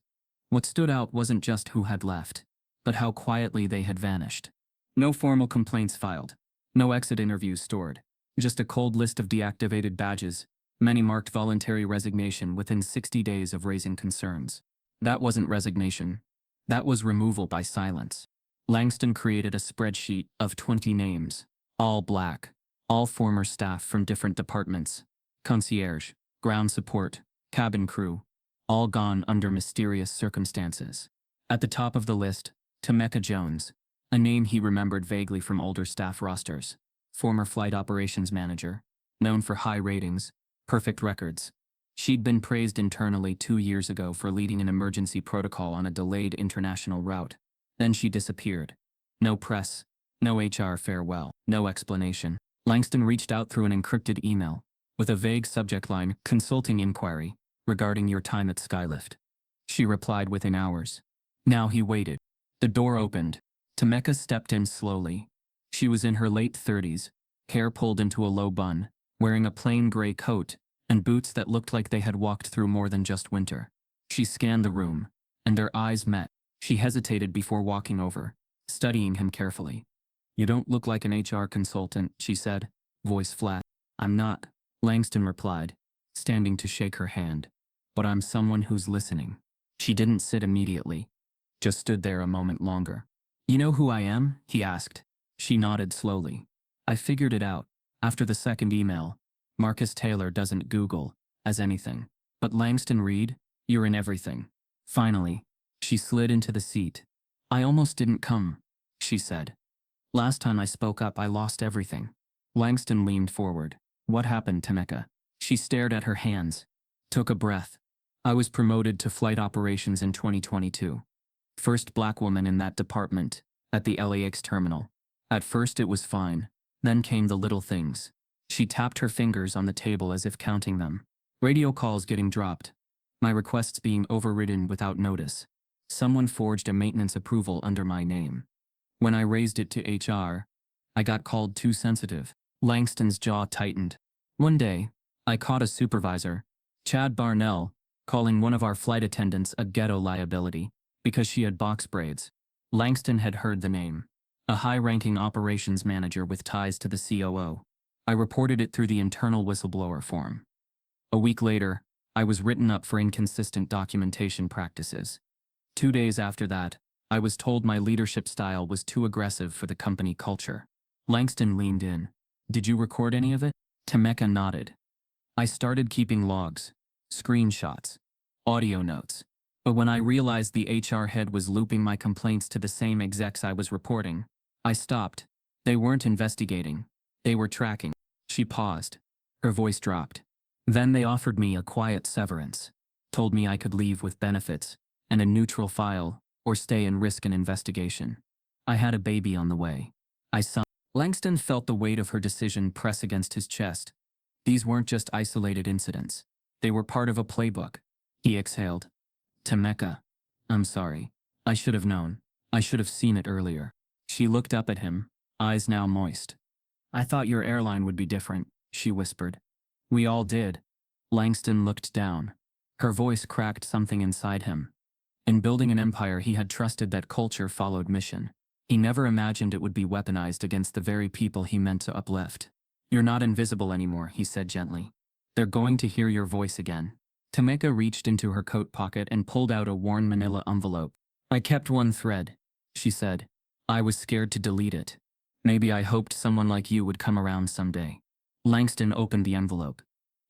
What stood out wasn't just who had left, but how quietly they had vanished. No formal complaints filed. No exit interviews stored. Just a cold list of deactivated badges, many marked voluntary resignation within 60 days of raising concerns. That wasn't resignation. That was removal by silence. Langston created a spreadsheet of 20 names, all black, all former staff from different departments, concierge, ground support, cabin crew, all gone under mysterious circumstances. At the top of the list, Temeka Jones, a name he remembered vaguely from older staff rosters, former flight operations manager, known for high ratings, perfect records. She'd been praised internally 2 years ago for leading an emergency protocol on a delayed international route. Then she disappeared. No press, no HR farewell, no explanation. Langston reached out through an encrypted email, with a vague subject line, consulting inquiry, regarding your time at Skylift. She replied within hours. Now he waited. The door opened. Temeka stepped in slowly. She was in her late 30s, hair pulled into a low bun, wearing a plain gray coat, and boots that looked like they had walked through more than just winter. She scanned the room, and their eyes met. She hesitated before walking over, studying him carefully. You don't look like an HR consultant, she said, voice flat. I'm not, Langston replied, standing to shake her hand. But I'm someone who's listening. She didn't sit immediately, just stood there a moment longer. You know who I am? He asked. She nodded slowly. I figured it out. After the second email, Marcus Taylor doesn't Google as anything. But Langston Reed, you're in everything. Finally, she slid into the seat. I almost didn't come, she said. Last time I spoke up, I lost everything. Langston leaned forward. What happened, Temeka? She stared at her hands, took a breath. I was promoted to flight operations in 2022. First black woman in that department, at the LAX terminal. At first it was fine. Then came the little things. She tapped her fingers on the table as if counting them. Radio calls getting dropped. My requests being overridden without notice. Someone forged a maintenance approval under my name. When I raised it to HR, I got called too sensitive. Langston's jaw tightened. One day, I caught a supervisor, Chad Barnell, calling one of our flight attendants a ghetto liability because she had box braids. Langston had heard the name. A high-ranking operations manager with ties to the COO. I reported it through the internal whistleblower form. A week later, I was written up for inconsistent documentation practices. 2 days after that, I was told my leadership style was too aggressive for the company culture. Langston leaned in. Did you record any of it? Temeka nodded. I started keeping logs, screenshots, audio notes. But when I realized the HR head was looping my complaints to the same execs I was reporting, I stopped. They weren't investigating. They were tracking. She paused. Her voice dropped. Then they offered me a quiet severance. Told me I could leave with benefits and a neutral file or stay and risk an investigation. I had a baby on the way. I saw. Langston felt the weight of her decision press against his chest. These weren't just isolated incidents. They were part of a playbook. He exhaled. Temeka. I'm sorry. I should have known. I should have seen it earlier. She looked up at him, eyes now moist. I thought your airline would be different, she whispered. We all did. Langston looked down. Her voice cracked something inside him. In building an empire, he had trusted that culture followed mission. He never imagined it would be weaponized against the very people he meant to uplift. You're not invisible anymore, he said gently. They're going to hear your voice again. Temeka reached into her coat pocket and pulled out a worn manila envelope. I kept one thread, she said. I was scared to delete it. Maybe I hoped someone like you would come around someday. Langston opened the envelope.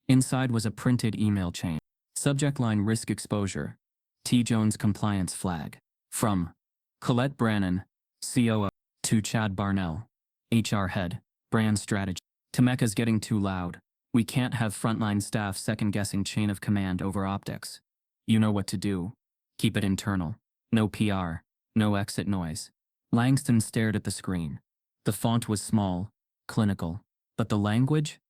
Inside was a printed email chain. Subject line: risk exposure. T. Jones compliance flag. From Colette Brannon, COO, to Chad Barnell, HR head, brand strategy. Temecca's getting too loud. We can't have frontline staff second-guessing chain of command over optics. You know what to do. Keep it internal. No PR. No exit noise. Langston stared at the screen. The font was small, clinical. But the language?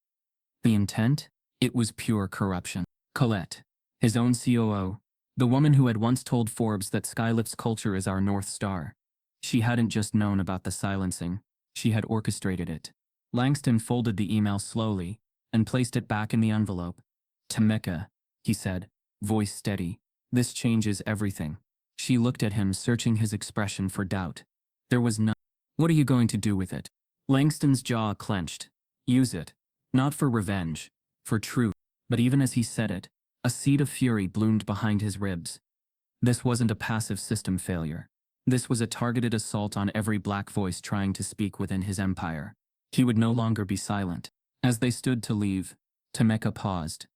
The intent? It was pure corruption. Colette, his own COO, the woman who had once told Forbes that Skylift's culture is our North Star. She hadn't just known about the silencing, she had orchestrated it. Langston folded the email slowly and placed it back in the envelope. Temecca, he said, voice steady. This changes everything. She looked at him, searching his expression for doubt. There was none. What are you going to do with it? Langston's jaw clenched. Use it. Not for revenge. For truth. But even as he said it, a seed of fury bloomed behind his ribs. This wasn't a passive system failure. This was a targeted assault on every black voice trying to speak within his empire. He would no longer be silent. As they stood to leave, Temecca paused.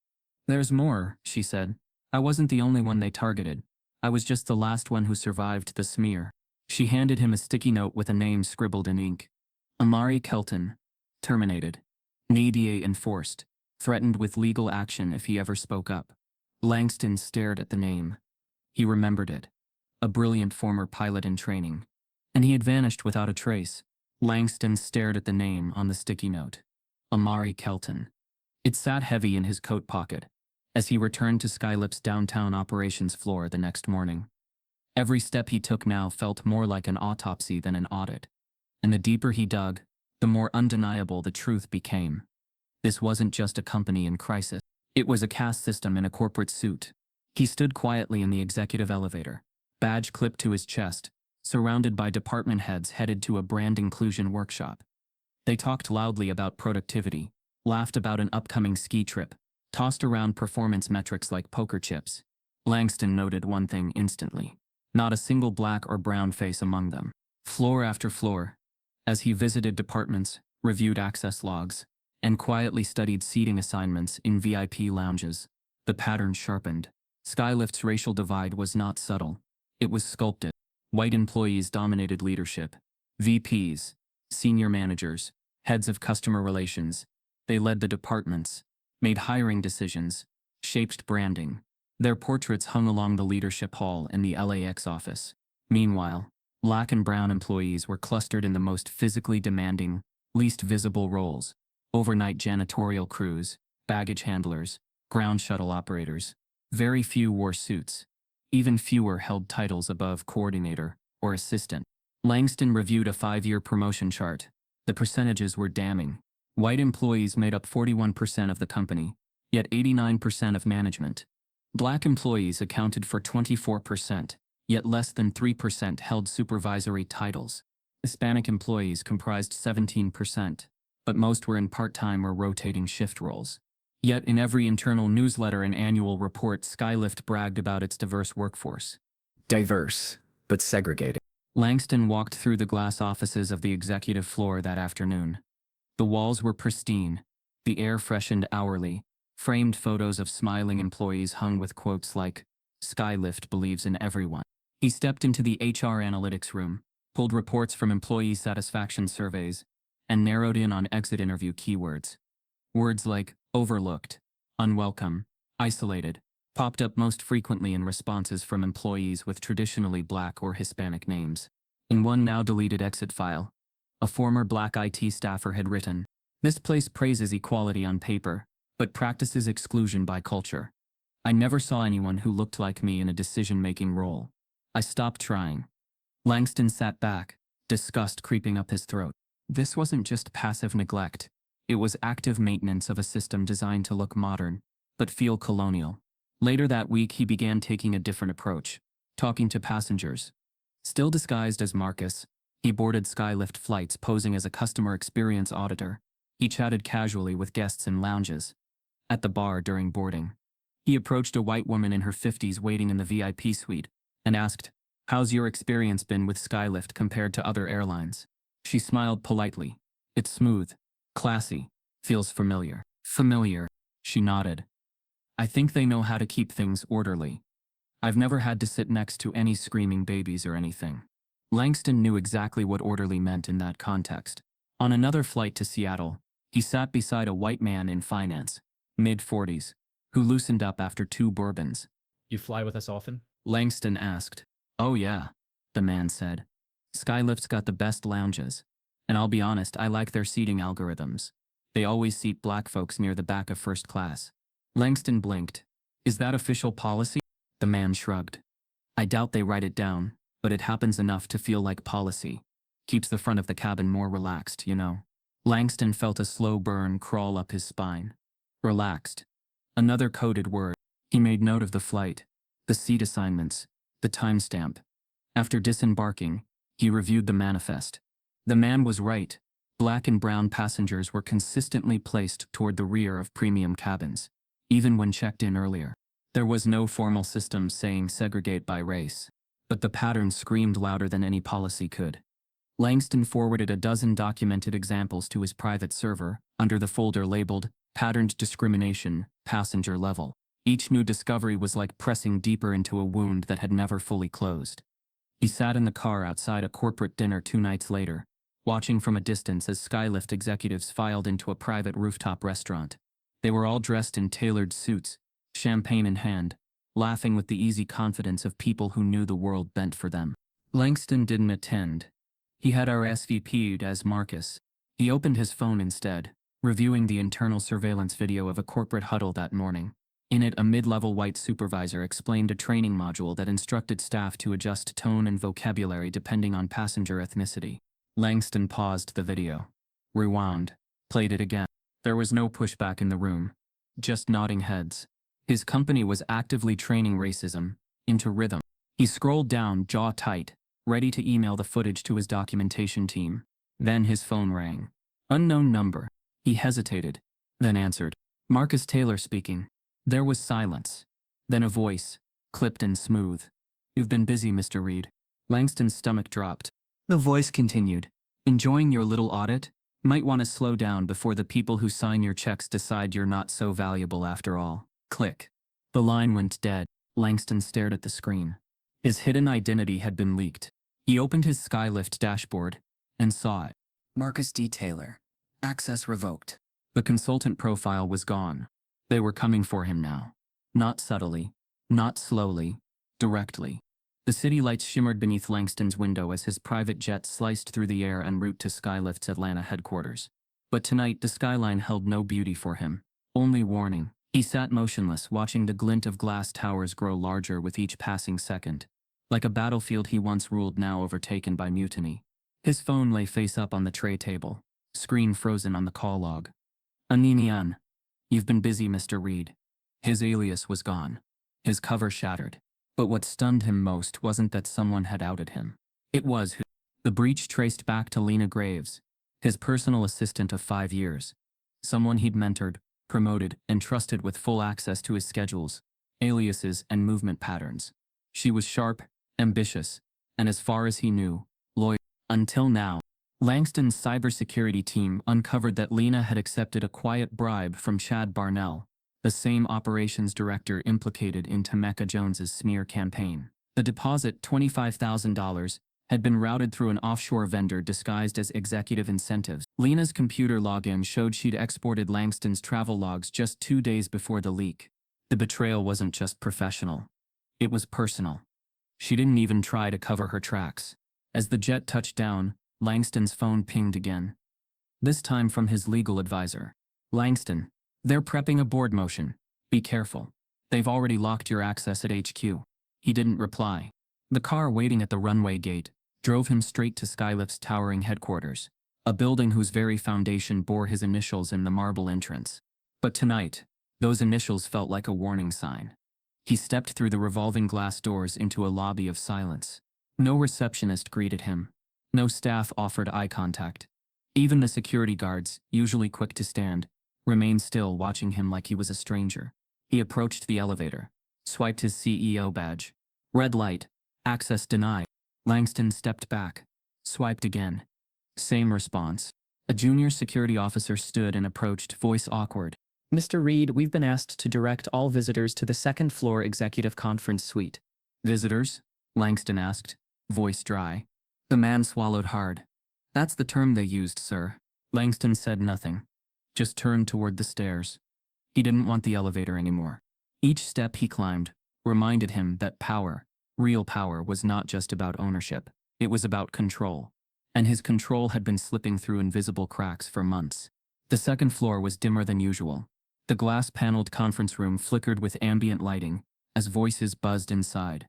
There's more, she said. I wasn't the only one they targeted. I was just the last one who survived the smear. She handed him a sticky note with a name scribbled in ink. Amari Kelton. Terminated. NDA enforced. Threatened with legal action if he ever spoke up. Langston stared at the name. He remembered it. A brilliant former pilot in training. And he had vanished without a trace. Langston stared at the name on the sticky note. Amari Kelton. It sat heavy in his coat pocket as he returned to Skylift's downtown operations floor the next morning. Every step he took now felt more like an autopsy than an audit. And the deeper he dug, the more undeniable the truth became. This wasn't just a company in crisis. It was a caste system in a corporate suit. He stood quietly in the executive elevator, badge clipped to his chest, surrounded by department heads headed to a brand inclusion workshop. They talked loudly about productivity, laughed about an upcoming ski trip, tossed around performance metrics like poker chips. Langston noted one thing instantly. Not a single black or brown face among them. Floor after floor. As he visited departments, reviewed access logs, and quietly studied seating assignments in VIP lounges, the pattern sharpened. Skylift's racial divide was not subtle. It was sculpted. White employees dominated leadership. VPs, senior managers, heads of customer relations. They led the departments, made hiring decisions, shaped branding. Their portraits hung along the leadership hall in the LAX office. Meanwhile, black and brown employees were clustered in the most physically demanding, least visible roles. Overnight janitorial crews, baggage handlers, ground shuttle operators. Very few wore suits. Even fewer held titles above coordinator or assistant. Langston reviewed a 5-year promotion chart. The percentages were damning. White employees made up 41% of the company, yet 89% of management. Black employees accounted for 24%, yet less than 3% held supervisory titles. Hispanic employees comprised 17%, but most were in part-time or rotating shift roles. Yet in every internal newsletter and annual report, Skylift bragged about its diverse workforce. Diverse, but segregated. Langston walked through the glass offices of the executive floor that afternoon. The walls were pristine. The air freshened hourly. Framed photos of smiling employees hung with quotes like, "Skylift believes in everyone." He stepped into the HR analytics room, pulled reports from employee satisfaction surveys, and narrowed in on exit interview keywords. Words like overlooked, unwelcome, isolated popped up most frequently in responses from employees with traditionally black or Hispanic names. In one now deleted exit file, a former black IT staffer had written, "This place praises equality on paper, but practices exclusion by culture. I never saw anyone who looked like me in a decision-making role. I stopped trying." Langston sat back, disgust creeping up his throat. This wasn't just passive neglect. It was active maintenance of a system designed to look modern, but feel colonial. Later that week, he began taking a different approach, talking to passengers. Still disguised as Marcus, he boarded Skylift flights posing as a customer experience auditor. He chatted casually with guests in lounges. At the bar during boarding, he approached a white woman in her 50s waiting in the VIP suite and asked, How's your experience been with Skylift compared to other airlines? She smiled politely. It's smooth, classy, feels familiar. Familiar, she nodded. I think they know how to keep things orderly. I've never had to sit next to any screaming babies or anything. Langston knew exactly what orderly meant in that context. On another flight to Seattle, he sat beside a white man in finance, mid-40s, who loosened up after 2 bourbons. You fly with us often? Langston asked. Oh yeah, the man said. Skylift's got the best lounges. And I'll be honest, I like their seating algorithms. They always seat black folks near the back of first class. Langston blinked. Is that official policy? The man shrugged. I doubt they write it down, but it happens enough to feel like policy. Keeps the front of the cabin more relaxed, you know. Langston felt a slow burn crawl up his spine. Relaxed. Another coded word. He made note of the flight, the seat assignments, the timestamp. After disembarking, he reviewed the manifest. The man was right. Black and brown passengers were consistently placed toward the rear of premium cabins, even when checked in earlier. There was no formal system saying segregate by race, but the pattern screamed louder than any policy could. Langston forwarded a dozen documented examples to his private server, under the folder labeled Patterned Discrimination, Passenger Level. Each new discovery was like pressing deeper into a wound that had never fully closed. He sat in the car outside a corporate dinner 2 nights later, watching from a distance as Skylift executives filed into a private rooftop restaurant. They were all dressed in tailored suits, champagne in hand, laughing with the easy confidence of people who knew the world bent for them. Langston didn't attend. He had RSVP'd as Marcus. He opened his phone instead, reviewing the internal surveillance video of a corporate huddle that morning. In it, a mid-level white supervisor explained a training module that instructed staff to adjust tone and vocabulary depending on passenger ethnicity. Langston paused the video, rewound, played it again. There was no pushback in the room, just nodding heads. His company was actively training racism into rhythm. He scrolled down, jaw tight, ready to email the footage to his documentation team. Then his phone rang. Unknown number. He hesitated, then answered. Marcus Taylor speaking. There was silence. Then a voice, clipped and smooth. You've been busy, Mr. Reed. Langston's stomach dropped. The voice continued. Enjoying your little audit? Might want to slow down before the people who sign your checks decide you're not so valuable after all. Click. The line went dead. Langston stared at the screen. His hidden identity had been leaked. He opened his Skylift dashboard and saw it. Marcus D. Taylor. Access revoked. The consultant profile was gone. They were coming for him now. Not subtly, not slowly, directly. The city lights shimmered beneath Langston's window as his private jet sliced through the air en route to Skylift's Atlanta headquarters. But tonight the skyline held no beauty for him, only warning. He sat motionless, watching the glint of glass towers grow larger with each passing second. Like a battlefield he once ruled, now overtaken by mutiny. His phone lay face up on the tray table, screen frozen on the call log. Aninian. You've been busy, Mr. Reed. His alias was gone. His cover shattered. But what stunned him most wasn't that someone had outed him. It was who. The breach traced back to Lena Graves, his personal assistant of 5 years. Someone he'd mentored, promoted, and trusted with full access to his schedules, aliases, and movement patterns. She was sharp, ambitious, and as far as he knew, loyal. Until now, Langston's cybersecurity team uncovered that Lena had accepted a quiet bribe from Chad Barnell, the same operations director implicated in Temeka Jones's smear campaign. The deposit, $25,000, had been routed through an offshore vendor disguised as executive incentives. Lena's computer login showed she'd exported Langston's travel logs just 2 days before the leak. The betrayal wasn't just professional. It was personal. She didn't even try to cover her tracks. As the jet touched down, Langston's phone pinged again. This time from his legal advisor. Langston, they're prepping a board motion. Be careful. They've already locked your access at HQ. He didn't reply. The car waiting at the runway gate drove him straight to Skylift's towering headquarters, a building whose very foundation bore his initials in the marble entrance. But tonight, those initials felt like a warning sign. He stepped through the revolving glass doors into a lobby of silence. No receptionist greeted him. No staff offered eye contact. Even the security guards, usually quick to stand, remained still, watching him like he was a stranger. He approached the elevator, swiped his CEO badge. Red light. Access denied. Langston stepped back. Swiped again. Same response. A junior security officer stood and approached, voice awkward. Mr. Reed, we've been asked to direct all visitors to the second floor executive conference suite. Visitors? Langston asked, voice dry. The man swallowed hard. That's the term they used, sir. Langston said nothing. Just turned toward the stairs. He didn't want the elevator anymore. Each step he climbed reminded him that power, real power, was not just about ownership. It was about control. And his control had been slipping through invisible cracks for months. The second floor was dimmer than usual. The glass-paneled conference room flickered with ambient lighting as voices buzzed inside.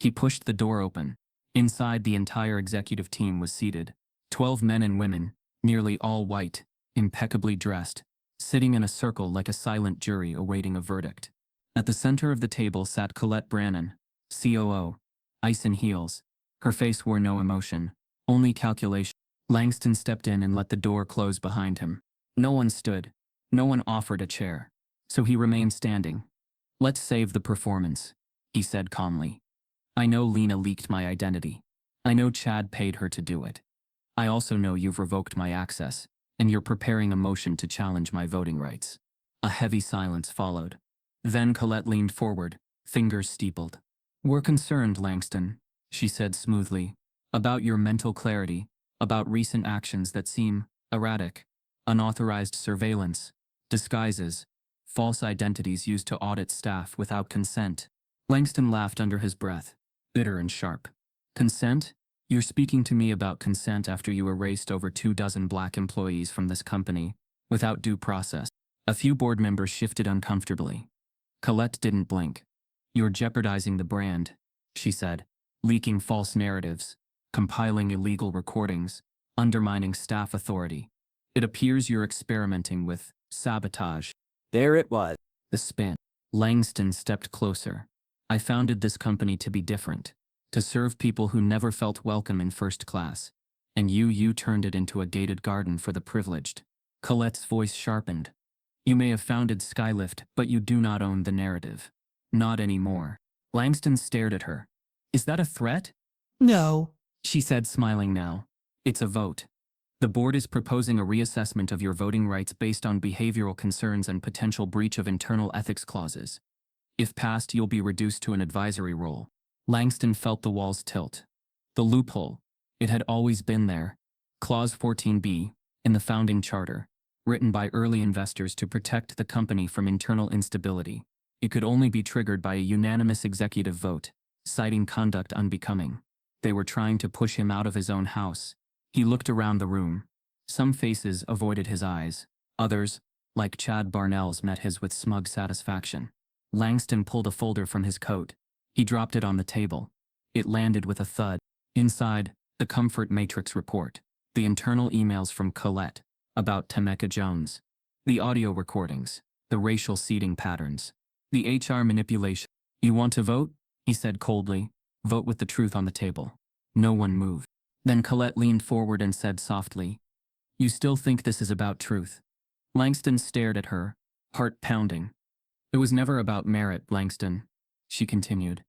He pushed the door open. Inside, the entire executive team was seated. 12 men and women, nearly all white, impeccably dressed, sitting in a circle like a silent jury awaiting a verdict. At the center of the table sat Colette Brannan, COO, ice in heels. Her face wore no emotion, only calculation. Langston stepped in and let the door close behind him. No one stood. No one offered a chair. So he remained standing. Let's save the performance, he said calmly. I know Lena leaked my identity. I know Chad paid her to do it. I also know you've revoked my access, and you're preparing a motion to challenge my voting rights. A heavy silence followed. Then Colette leaned forward, fingers steepled. We're concerned, Langston, she said smoothly, about your mental clarity, about recent actions that seem erratic, unauthorized surveillance, disguises, false identities used to audit staff without consent. Langston laughed under his breath, bitter and sharp. Consent? You're speaking to me about consent after you erased over 24 black employees from this company, without due process. A few board members shifted uncomfortably. Colette didn't blink. You're jeopardizing the brand, she said, leaking false narratives, compiling illegal recordings, undermining staff authority. It appears you're experimenting with sabotage. There it was. The spin. Langston stepped closer. I founded this company to be different, to serve people who never felt welcome in first class. And you turned it into a gated garden for the privileged. Colette's voice sharpened. You may have founded Skylift, but you do not own the narrative. Not anymore. Langston stared at her. Is that a threat? No. She said, smiling now. It's a vote. The board is proposing a reassessment of your voting rights based on behavioral concerns and potential breach of internal ethics clauses. If passed, you'll be reduced to an advisory role. Langston felt the walls tilt. The loophole. It had always been there. Clause 14b, in the founding charter, written by early investors to protect the company from internal instability. It could only be triggered by a unanimous executive vote, citing conduct unbecoming. They were trying to push him out of his own house. He looked around the room. Some faces avoided his eyes. Others, like Chad Barnell's, met his with smug satisfaction. Langston pulled a folder from his coat. He dropped it on the table. It landed with a thud. Inside, the Comfort Matrix report. The internal emails from Colette about Temeka Jones. The audio recordings. The racial seating patterns. The HR manipulation. You want to vote? He said coldly. Vote with the truth on the table. No one moved. Then Colette leaned forward and said softly, You still think this is about truth? Langston stared at her, heart pounding. It was never about merit, Langston, she continued.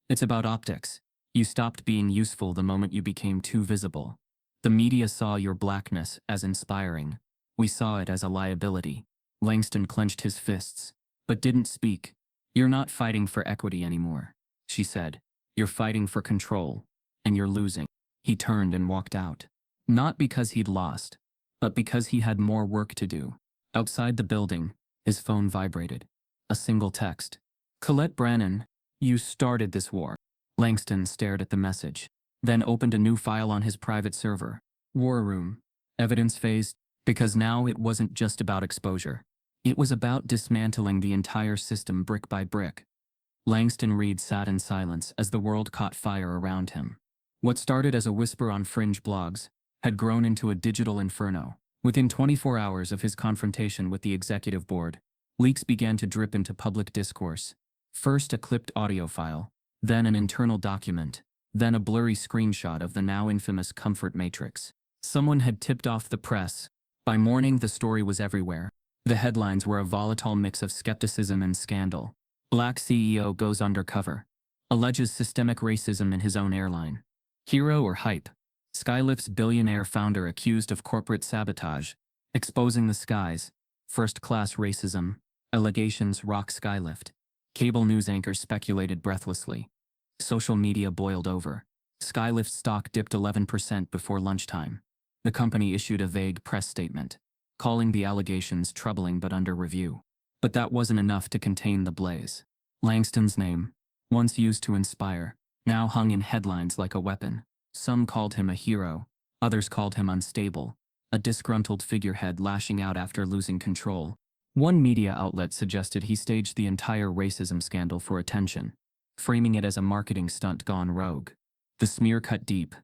It's about optics. You stopped being useful the moment you became too visible. The media saw your blackness as inspiring. We saw it as a liability. Langston clenched his fists, but didn't speak. You're not fighting for equity anymore, she said. You're fighting for control, and you're losing. He turned and walked out. Not because he'd lost, but because he had more work to do. Outside the building, his phone vibrated. A single text. Colette Brannan, you started this war. Langston stared at the message, then opened a new file on his private server. War room. Evidence phase. Because now it wasn't just about exposure. It was about dismantling the entire system brick by brick. Langston Reed sat in silence as the world caught fire around him. What started as a whisper on fringe blogs had grown into a digital inferno. Within 24 hours of his confrontation with the executive board, leaks began to drip into public discourse. First a clipped audio file, then an internal document, then a blurry screenshot of the now infamous Comfort Matrix. Someone had tipped off the press. By morning, the story was everywhere. The headlines were a volatile mix of skepticism and scandal. Black CEO goes undercover. alleges systemic racism in his own airline. Hero or hype? Skylift's billionaire founder accused of corporate sabotage, exposing the skies, first-class racism, allegations rock Skylift. Cable news anchors speculated breathlessly. Social media boiled over. Skylift's stock dipped 11% before lunchtime. The company issued a vague press statement, calling the allegations troubling but under review. But that wasn't enough to contain the blaze. Langston's name, once used to inspire, now hung in headlines like a weapon. Some called him a hero, others called him unstable, a disgruntled figurehead lashing out after losing control. One media outlet suggested he staged the entire racism scandal for attention, framing it as a marketing stunt gone rogue. The smear cut deep.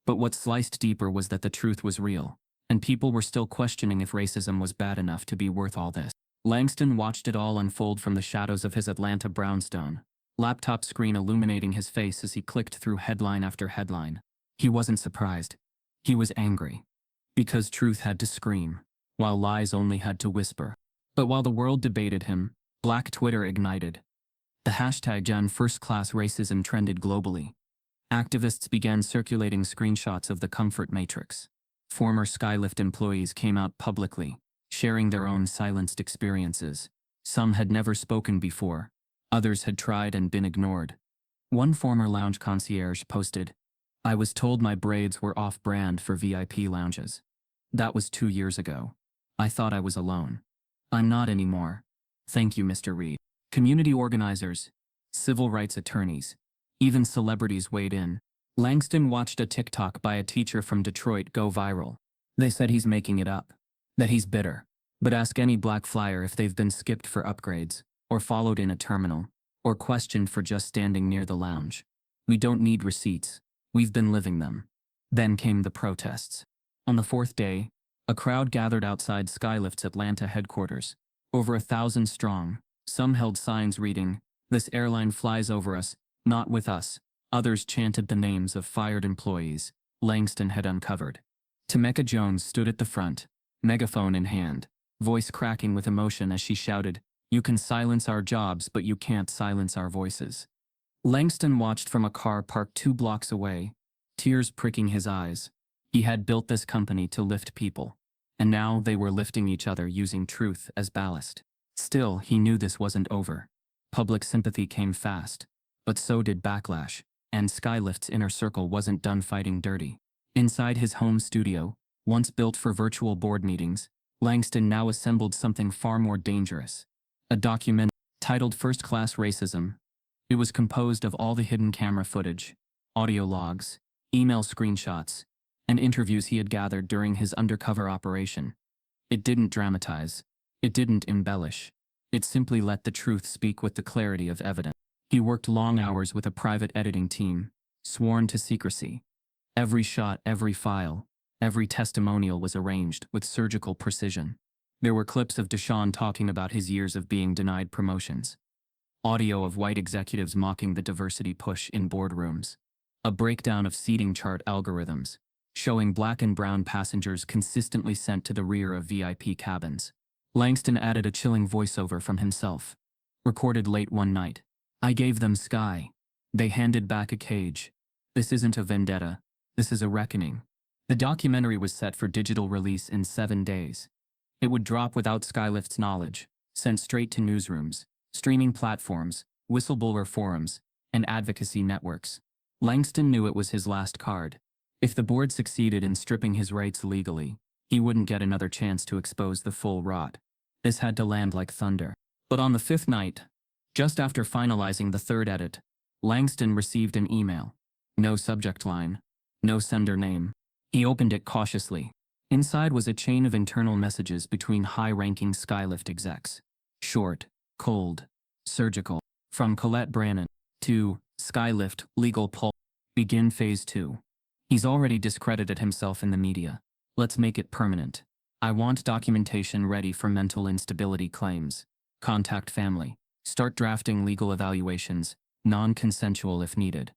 But what sliced deeper was that the truth was real, and people were still questioning if racism was bad enough to be worth all this. Langston watched it all unfold from the shadows of his Atlanta brownstone, laptop screen illuminating his face as he clicked through headline after headline. He wasn't surprised. He was angry. Because truth had to scream, while lies only had to whisper. But while the world debated him, Black Twitter ignited. The hashtag #FirstClass Racism trended globally. Activists began circulating screenshots of the comfort matrix. Former Skylift employees came out publicly, sharing their own silenced experiences. Some had never spoken before. Others had tried and been ignored. One former lounge concierge posted, "I was told my braids were off-brand for VIP lounges. That was 2 years ago. I thought I was alone. I'm not anymore. Thank you, Mr. Reed." Community organizers, civil rights attorneys, even celebrities weighed in. Langston watched a TikTok by a teacher from Detroit go viral. They said he's making it up, that he's bitter. But ask any black flyer if they've been skipped for upgrades, or followed in a terminal, or questioned for just standing near the lounge. We don't need receipts. We've been living them. Then came the protests. On the 4th day, a crowd gathered outside Skylift's Atlanta headquarters, over 1,000 strong. Some held signs reading, "This airline flies over us, not with us." Others chanted the names of fired employees Langston had uncovered. Temeka Jones stood at the front, megaphone in hand, voice cracking with emotion as she shouted, "You can silence our jobs, but you can't silence our voices." Langston watched from a car parked 2 blocks away, tears pricking his eyes. He had built this company to lift people, and now they were lifting each other using truth as ballast. Still, he knew this wasn't over. Public sympathy came fast, but so did backlash, and Skylift's inner circle wasn't done fighting dirty. Inside his home studio, once built for virtual board meetings, Langston now assembled something far more dangerous. A document titled First Class Racism. It was composed of all the hidden camera footage, audio logs, email screenshots, and interviews he had gathered during his undercover operation. It didn't dramatize. It didn't embellish. It simply let the truth speak with the clarity of evidence. He worked long hours with a private editing team, sworn to secrecy. Every shot, every file, every testimonial was arranged with surgical precision. There were clips of Deshaun talking about his years of being denied promotions. Audio of white executives mocking the diversity push in boardrooms. A breakdown of seating chart algorithms, showing black and brown passengers consistently sent to the rear of VIP cabins. Langston added a chilling voiceover from himself, recorded late one night. "I gave them sky. They handed back a cage. This isn't a vendetta. This is a reckoning." The documentary was set for digital release in 7 days. It would drop without Skylift's knowledge, sent straight to newsrooms, streaming platforms, whistleblower forums, and advocacy networks. Langston knew it was his last card. If the board succeeded in stripping his rights legally, he wouldn't get another chance to expose the full rot. This had to land like thunder. But on the 5th night, just after finalizing the 3rd edit, Langston received an email. No subject line, no sender name. He opened it cautiously. Inside was a chain of internal messages between high-ranking Skylift execs. Short, cold, surgical. From Colette Brannon to Skylift legal pulp. Begin phase 2. He's already discredited himself in the media. Let's make it permanent. I want documentation ready for mental instability claims. Contact family. Start drafting legal evaluations, non-consensual if needed.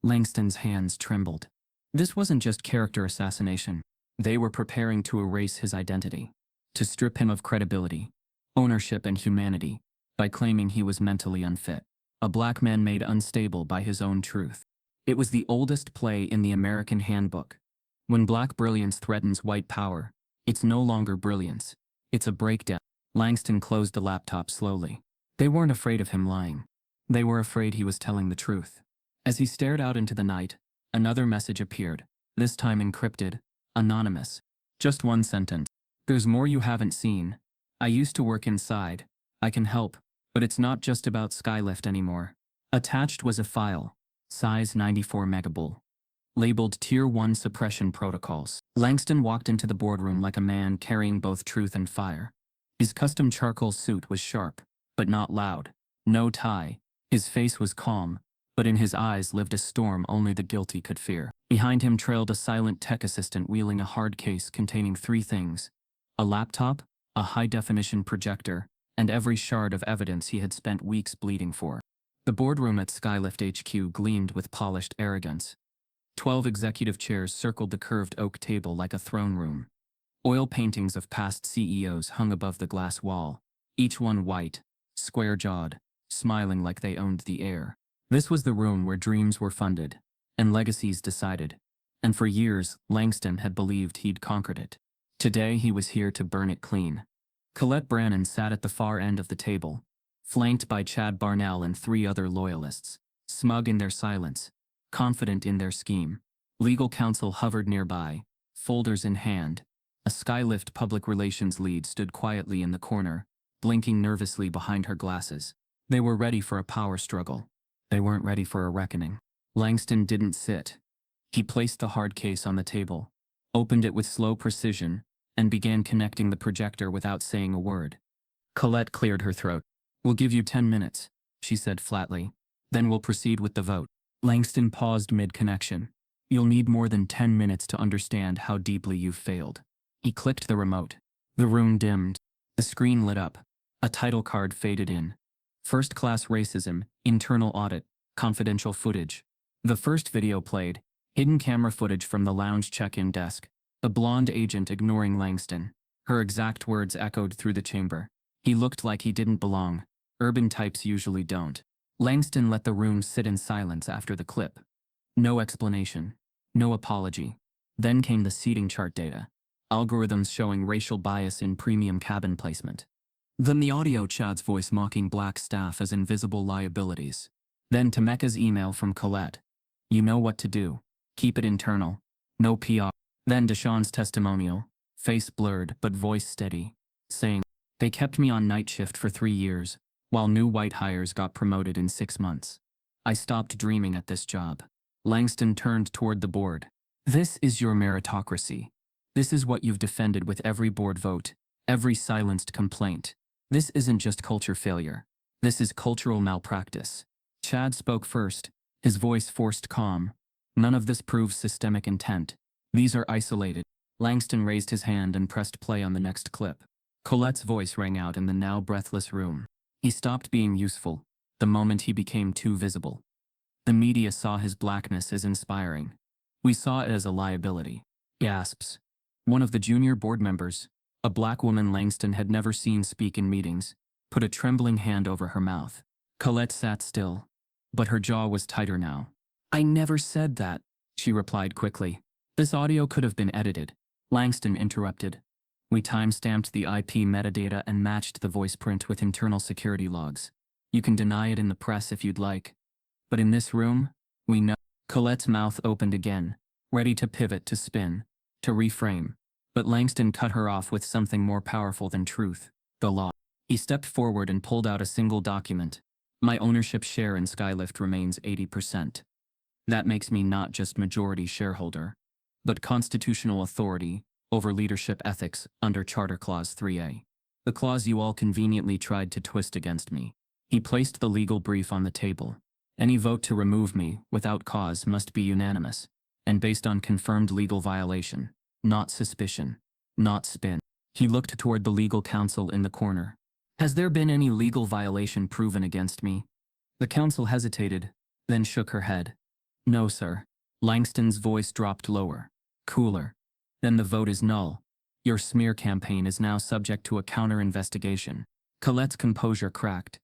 Langston's hands trembled. This wasn't just character assassination. They were preparing to erase his identity, to strip him of credibility, ownership, and humanity by claiming he was mentally unfit. a black man made unstable by his own truth. It was the oldest play in the American handbook. When black brilliance threatens white power, it's no longer brilliance. It's a breakdown. Langston closed the laptop slowly. They weren't afraid of him lying. They were afraid he was telling the truth. As he stared out into the night, another message appeared, this time encrypted, anonymous. Just one sentence. There's more you haven't seen. I used to work inside. I can help, but it's not just about Skylift anymore. Attached was a file, size 94 megabyte, labeled Tier 1 Suppression Protocols. Langston walked into the boardroom like a man carrying both truth and fire. His custom charcoal suit was sharp, but not loud. No tie. His face was calm, but in his eyes lived a storm only the guilty could fear. Behind him trailed a silent tech assistant wheeling a hard case containing three things: a laptop, a high-definition projector, and every shard of evidence he had spent weeks bleeding for. The boardroom at Skylift HQ gleamed with polished arrogance. 12 executive chairs circled the curved oak table like a throne room. Oil paintings of past CEOs hung above the glass wall, each one white, square-jawed, smiling like they owned the air. This was the room where dreams were funded, and legacies decided. And for years, Langston had believed he'd conquered it. Today he was here to burn it clean. Colette Brannon sat at the far end of the table, flanked by Chad Barnell and three other loyalists, smug in their silence, confident in their scheme. Legal counsel hovered nearby, folders in hand. A Skylift public relations lead stood quietly in the corner, blinking nervously behind her glasses. They were ready for a power struggle. They weren't ready for a reckoning. Langston didn't sit. He placed the hard case on the table, opened it with slow precision, and began connecting the projector without saying a word. Colette cleared her throat. "We'll give you 10 minutes, she said flatly. Then we'll proceed with the vote." Langston paused mid-connection. "You'll need more than 10 minutes to understand how deeply you've failed." He clicked the remote. The room dimmed. The screen lit up. A title card faded in. First-class racism, internal audit, confidential footage. The first video played, hidden camera footage from the lounge check-in desk. A blonde agent ignoring Langston. Her exact words echoed through the chamber. He looked like he didn't belong. Urban types usually don't. Langston let the room sit in silence after the clip. No explanation. No apology. Then came the seating chart data. Algorithms showing racial bias in premium cabin placement. Then the audio, Chad's voice mocking black staff as invisible liabilities. Then Tameka's email from Colette. "You know what to do. Keep it internal. No PR." Then Deshawn's testimonial, face blurred but voice steady, saying, "They kept me on night shift for 3 years, while new white hires got promoted in 6 months. I stopped dreaming at this job." Langston turned toward the board. "This is your meritocracy. This is what you've defended with every board vote, every silenced complaint. This isn't just culture failure. This is cultural malpractice." Chad spoke first, his voice forced calm. "None of this proves systemic intent. These are isolated." Langston raised his hand and pressed play on the next clip. Colette's voice rang out in the now breathless room. He stopped being useful the moment he became too visible. The media saw his blackness as inspiring. We saw it as a liability. Gasps. One of the junior board members, a black woman Langston had never seen speak in meetings, put a trembling hand over her mouth. Colette sat still, but her jaw was tighter now. "I never said that," she replied quickly. "This audio could have been edited." Langston interrupted. "We time-stamped the IP metadata and matched the voice print with internal security logs. You can deny it in the press if you'd like. But in this room, we know." Colette's mouth opened again, ready to pivot, to spin, to reframe. But Langston cut her off with something more powerful than truth: the law. He stepped forward and pulled out a single document. "My ownership share in Skylift remains 80%. That makes me not just majority shareholder, but constitutional authority over leadership ethics under Charter Clause 3A. The clause you all conveniently tried to twist against me." He placed the legal brief on the table. "Any vote to remove me, without cause, must be unanimous, and based on confirmed legal violation, not suspicion, not spin." He looked toward the legal counsel in the corner. "Has there been any legal violation proven against me?" The counsel hesitated, then shook her head. "No, sir." Langston's voice dropped lower, cooler. "Then the vote is null. Your smear campaign is now subject to a counter-investigation." Colette's composure cracked.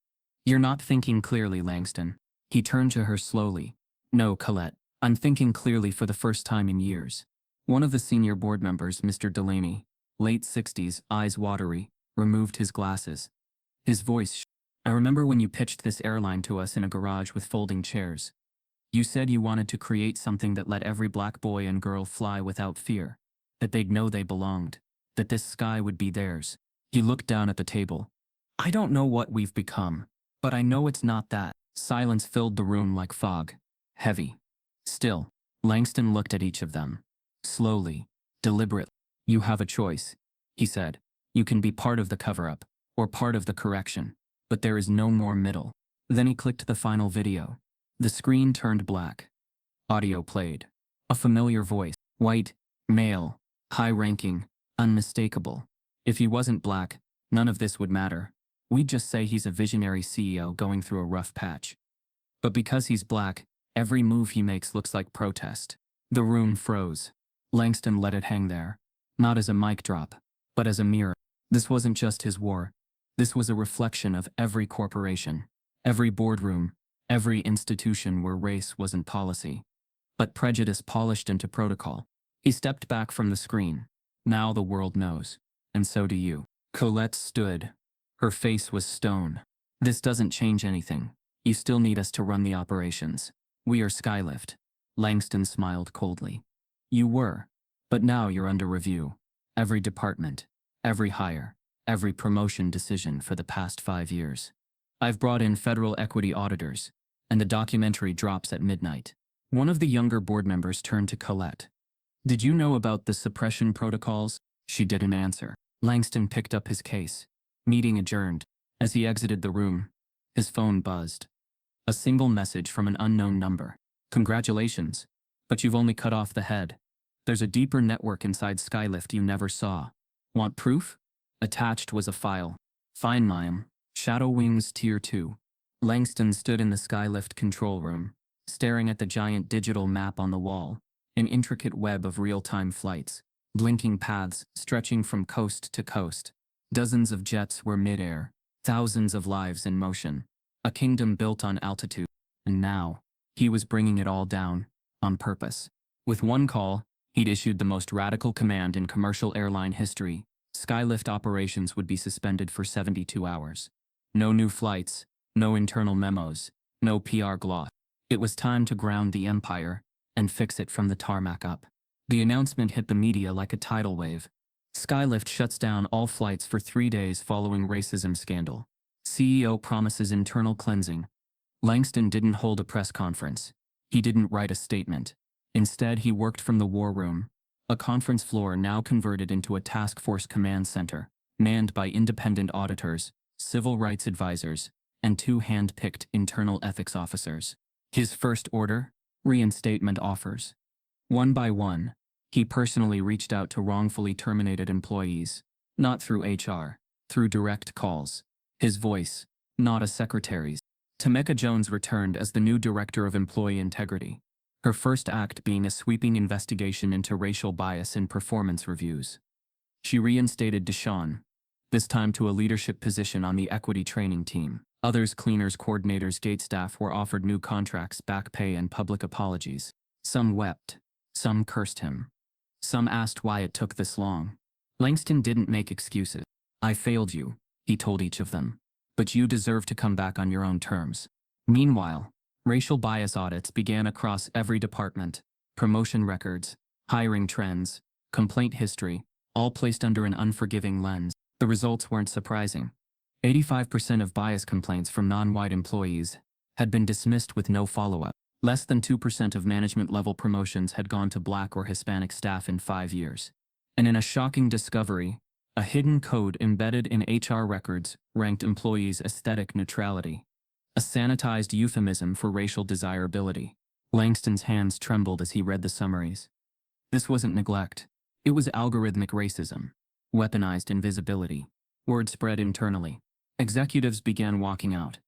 You're not thinking clearly, Langston. He turned to her slowly. No, Colette. I'm thinking clearly for the first time in years. One of the senior board members, Mr. Delaney, late 60s, eyes watery, removed his glasses. His voice I remember when you pitched this airline to us in a garage with folding chairs. You said you wanted to create something that let every black boy and girl fly without fear, that they'd know they belonged, that this sky would be theirs. He looked down at the table. I don't know what we've become, but I know it's not that. Silence filled the room like fog. Heavy. Still, Langston looked at each of them. Slowly, deliberately. You have a choice, he said. You can be part of the cover-up, or part of the correction, but there is no more middle. Then he clicked the final video. The screen turned black. Audio played. A familiar voice. White, male, high-ranking, unmistakable. If he wasn't black, none of this would matter. We'd just say he's a visionary CEO going through a rough patch. But because he's black, every move he makes looks like protest. The room froze. Langston let it hang there. Not as a mic drop, but as a mirror. This wasn't just his war. This was a reflection of every corporation, every boardroom, every institution where race wasn't policy, but prejudice polished into protocol. He stepped back from the screen. Now the world knows, and so do you. Colette stood. Her face was stone. This doesn't change anything. You still need us to run the operations. We are Skylift. Langston smiled coldly. You were, but now you're under review. Every department, every hire, every promotion decision for the past 5 years. I've brought in federal equity auditors, and the documentary drops at midnight. One of the younger board members turned to Colette. Did you know about the suppression protocols? She didn't answer. Langston picked up his case. Meeting adjourned. As he exited the room, his phone buzzed. A single message from an unknown number. Congratulations, but you've only cut off the head. There's a deeper network inside Skylift you never saw. Want proof? Attached was a file. Fine, ma'am. Shadow Wings Tier 2. Langston stood in the Skylift control room, staring at the giant digital map on the wall, an intricate web of real-time flights, blinking paths stretching from coast to coast. Dozens of jets were mid-air, thousands of lives in motion, a kingdom built on altitude. And now, he was bringing it all down, on purpose. With one call, he'd issued the most radical command in commercial airline history. Skylift operations would be suspended for 72 hours. No new flights, no internal memos, no PR gloss. It was time to ground the empire and fix it from the tarmac up. The announcement hit the media like a tidal wave. Skylift shuts down all flights for 3 days following racism scandal. CEO promises internal cleansing. Langston didn't hold a press conference. He didn't write a statement. Instead, he worked from the war room, a conference floor now converted into a task force command center, manned by independent auditors, civil rights advisors, and 2 hand-picked internal ethics officers. His first order? Reinstatement offers. One by one, he personally reached out to wrongfully terminated employees, not through HR, through direct calls. His voice, not a secretary's. Tameka Jones returned as the new director of employee integrity, her first act being a sweeping investigation into racial bias in performance reviews. She reinstated Deshawn, this time to a leadership position on the equity training team. Others, cleaners, coordinators, gate staff, were offered new contracts, back pay, and public apologies. Some wept. Some cursed him. Some asked why it took this long. Langston didn't make excuses. I failed you, he told each of them. But you deserve to come back on your own terms. Meanwhile, racial bias audits began across every department. Promotion records, hiring trends, complaint history, all placed under an unforgiving lens. The results weren't surprising. 85% of bias complaints from non-white employees had been dismissed with no follow-up. Less than 2% of management-level promotions had gone to Black or Hispanic staff in 5 years. And in a shocking discovery, a hidden code embedded in HR records ranked employees' aesthetic neutrality, a sanitized euphemism for racial desirability. Langston's hands trembled as he read the summaries. This wasn't neglect. It was algorithmic racism, weaponized invisibility. Word spread internally. Executives began walking out.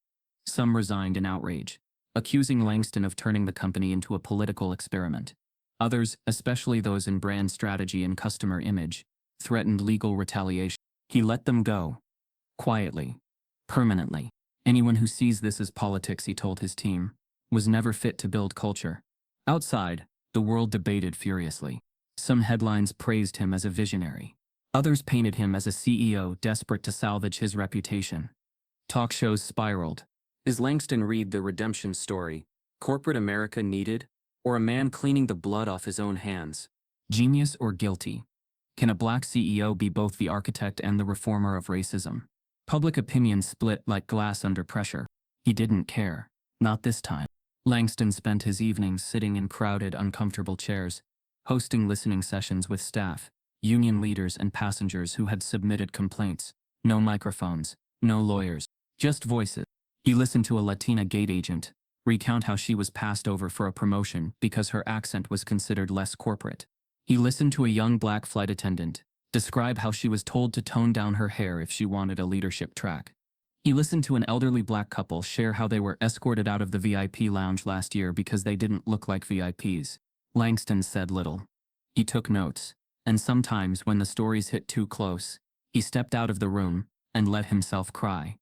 Some resigned in outrage, accusing Langston of turning the company into a political experiment. Others, especially those in brand strategy and customer image, threatened legal retaliation. He let them go. Quietly. Permanently. Anyone who sees this as politics, he told his team, was never fit to build culture. Outside, the world debated furiously. Some headlines praised him as a visionary. Others painted him as a CEO desperate to salvage his reputation. Talk shows spiraled. Is Langston Reed the redemption story corporate America needed, or a man cleaning the blood off his own hands? Genius or guilty? Can a black CEO be both the architect and the reformer of racism? Public opinion split like glass under pressure. He didn't care. Not this time. Langston spent his evenings sitting in crowded, uncomfortable chairs, hosting listening sessions with staff, union leaders, and passengers who had submitted complaints. No microphones, no lawyers, just voices. He listened to a Latina gate agent recount how she was passed over for a promotion because her accent was considered less corporate. He listened to a young black flight attendant describe how she was told to tone down her hair if she wanted a leadership track. He listened to an elderly black couple share how they were escorted out of the VIP lounge last year because they didn't look like VIPs. Langston said little. He took notes, and sometimes when the stories hit too close, he stepped out of the room and let himself cry.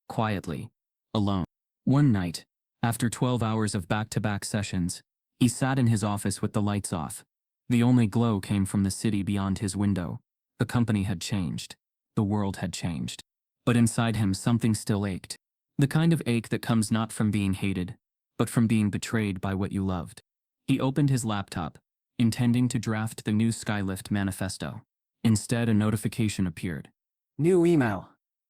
Quietly. Alone. One night, after 12 hours of back-to-back sessions, he sat in his office with the lights off. The only glow came from the city beyond his window. The company had changed. The world had changed. But inside him something still ached. The kind of ache that comes not from being hated, but from being betrayed by what you loved. He opened his laptop, intending to draft the new Skylift manifesto. Instead, a notification appeared. New email.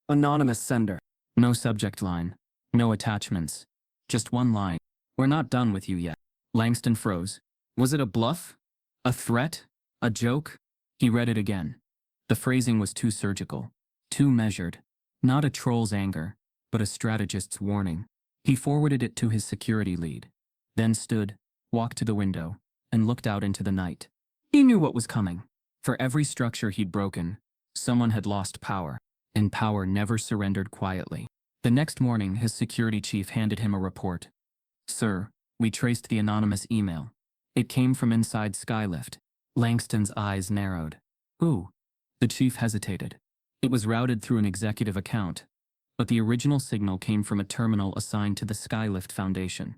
Anonymous sender. No subject line. No attachments. Just one line. We're not done with you yet. Langston froze. Was it a bluff? A threat? A joke? He read it again. The phrasing was too surgical. Too measured. Not a troll's anger, but a strategist's warning. He forwarded it to his security lead. Then stood, walked to the window, and looked out into the night. He knew what was coming. For every structure he'd broken, someone had lost power, and power never surrendered quietly. The next morning, his security chief handed him a report. Sir, we traced the anonymous email. It came from inside Skylift. Langston's eyes narrowed. Who? The chief hesitated. It was routed through an executive account, but the original signal came from a terminal assigned to the Skylift Foundation,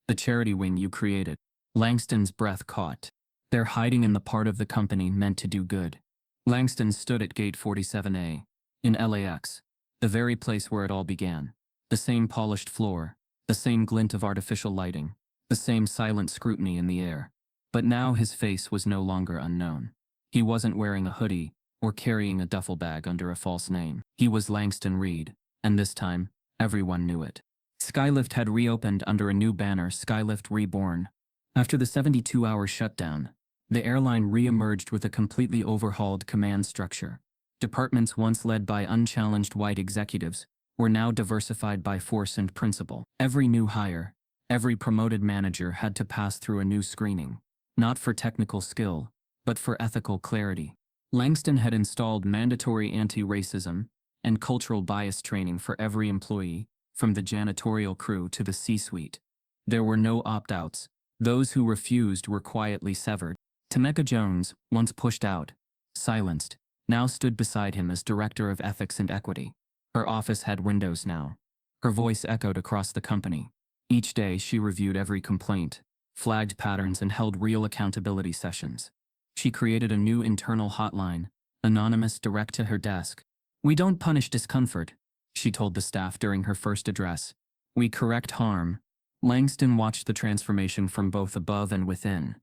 the charity wing you created. Langston's breath caught. They're hiding in the part of the company meant to do good. Langston stood at gate 47A, in LAX, the very place where it all began. The same polished floor, the same glint of artificial lighting, the same silent scrutiny in the air. But now his face was no longer unknown. He wasn't wearing a hoodie or carrying a duffel bag under a false name. He was Langston Reed, and this time, everyone knew it. Skylift had reopened under a new banner, Skylift Reborn. After the 72-hour shutdown, the airline re-emerged with a completely overhauled command structure. Departments once led by unchallenged white executives were now diversified by force and principle. Every new hire, every promoted manager had to pass through a new screening, not for technical skill, but for ethical clarity. Langston had installed mandatory anti-racism and cultural bias training for every employee, from the janitorial crew to the C-suite. There were no opt-outs. Those who refused were quietly severed. Temeka Jones, once pushed out, silenced, now stood beside him as Director of Ethics and Equity. Her office had windows now. Her voice echoed across the company. Each day she reviewed every complaint, flagged patterns, and held real accountability sessions. She created a new internal hotline, anonymous, direct to her desk. We don't punish discomfort, she told the staff during her first address. We correct harm. Langston watched the transformation from both above and within.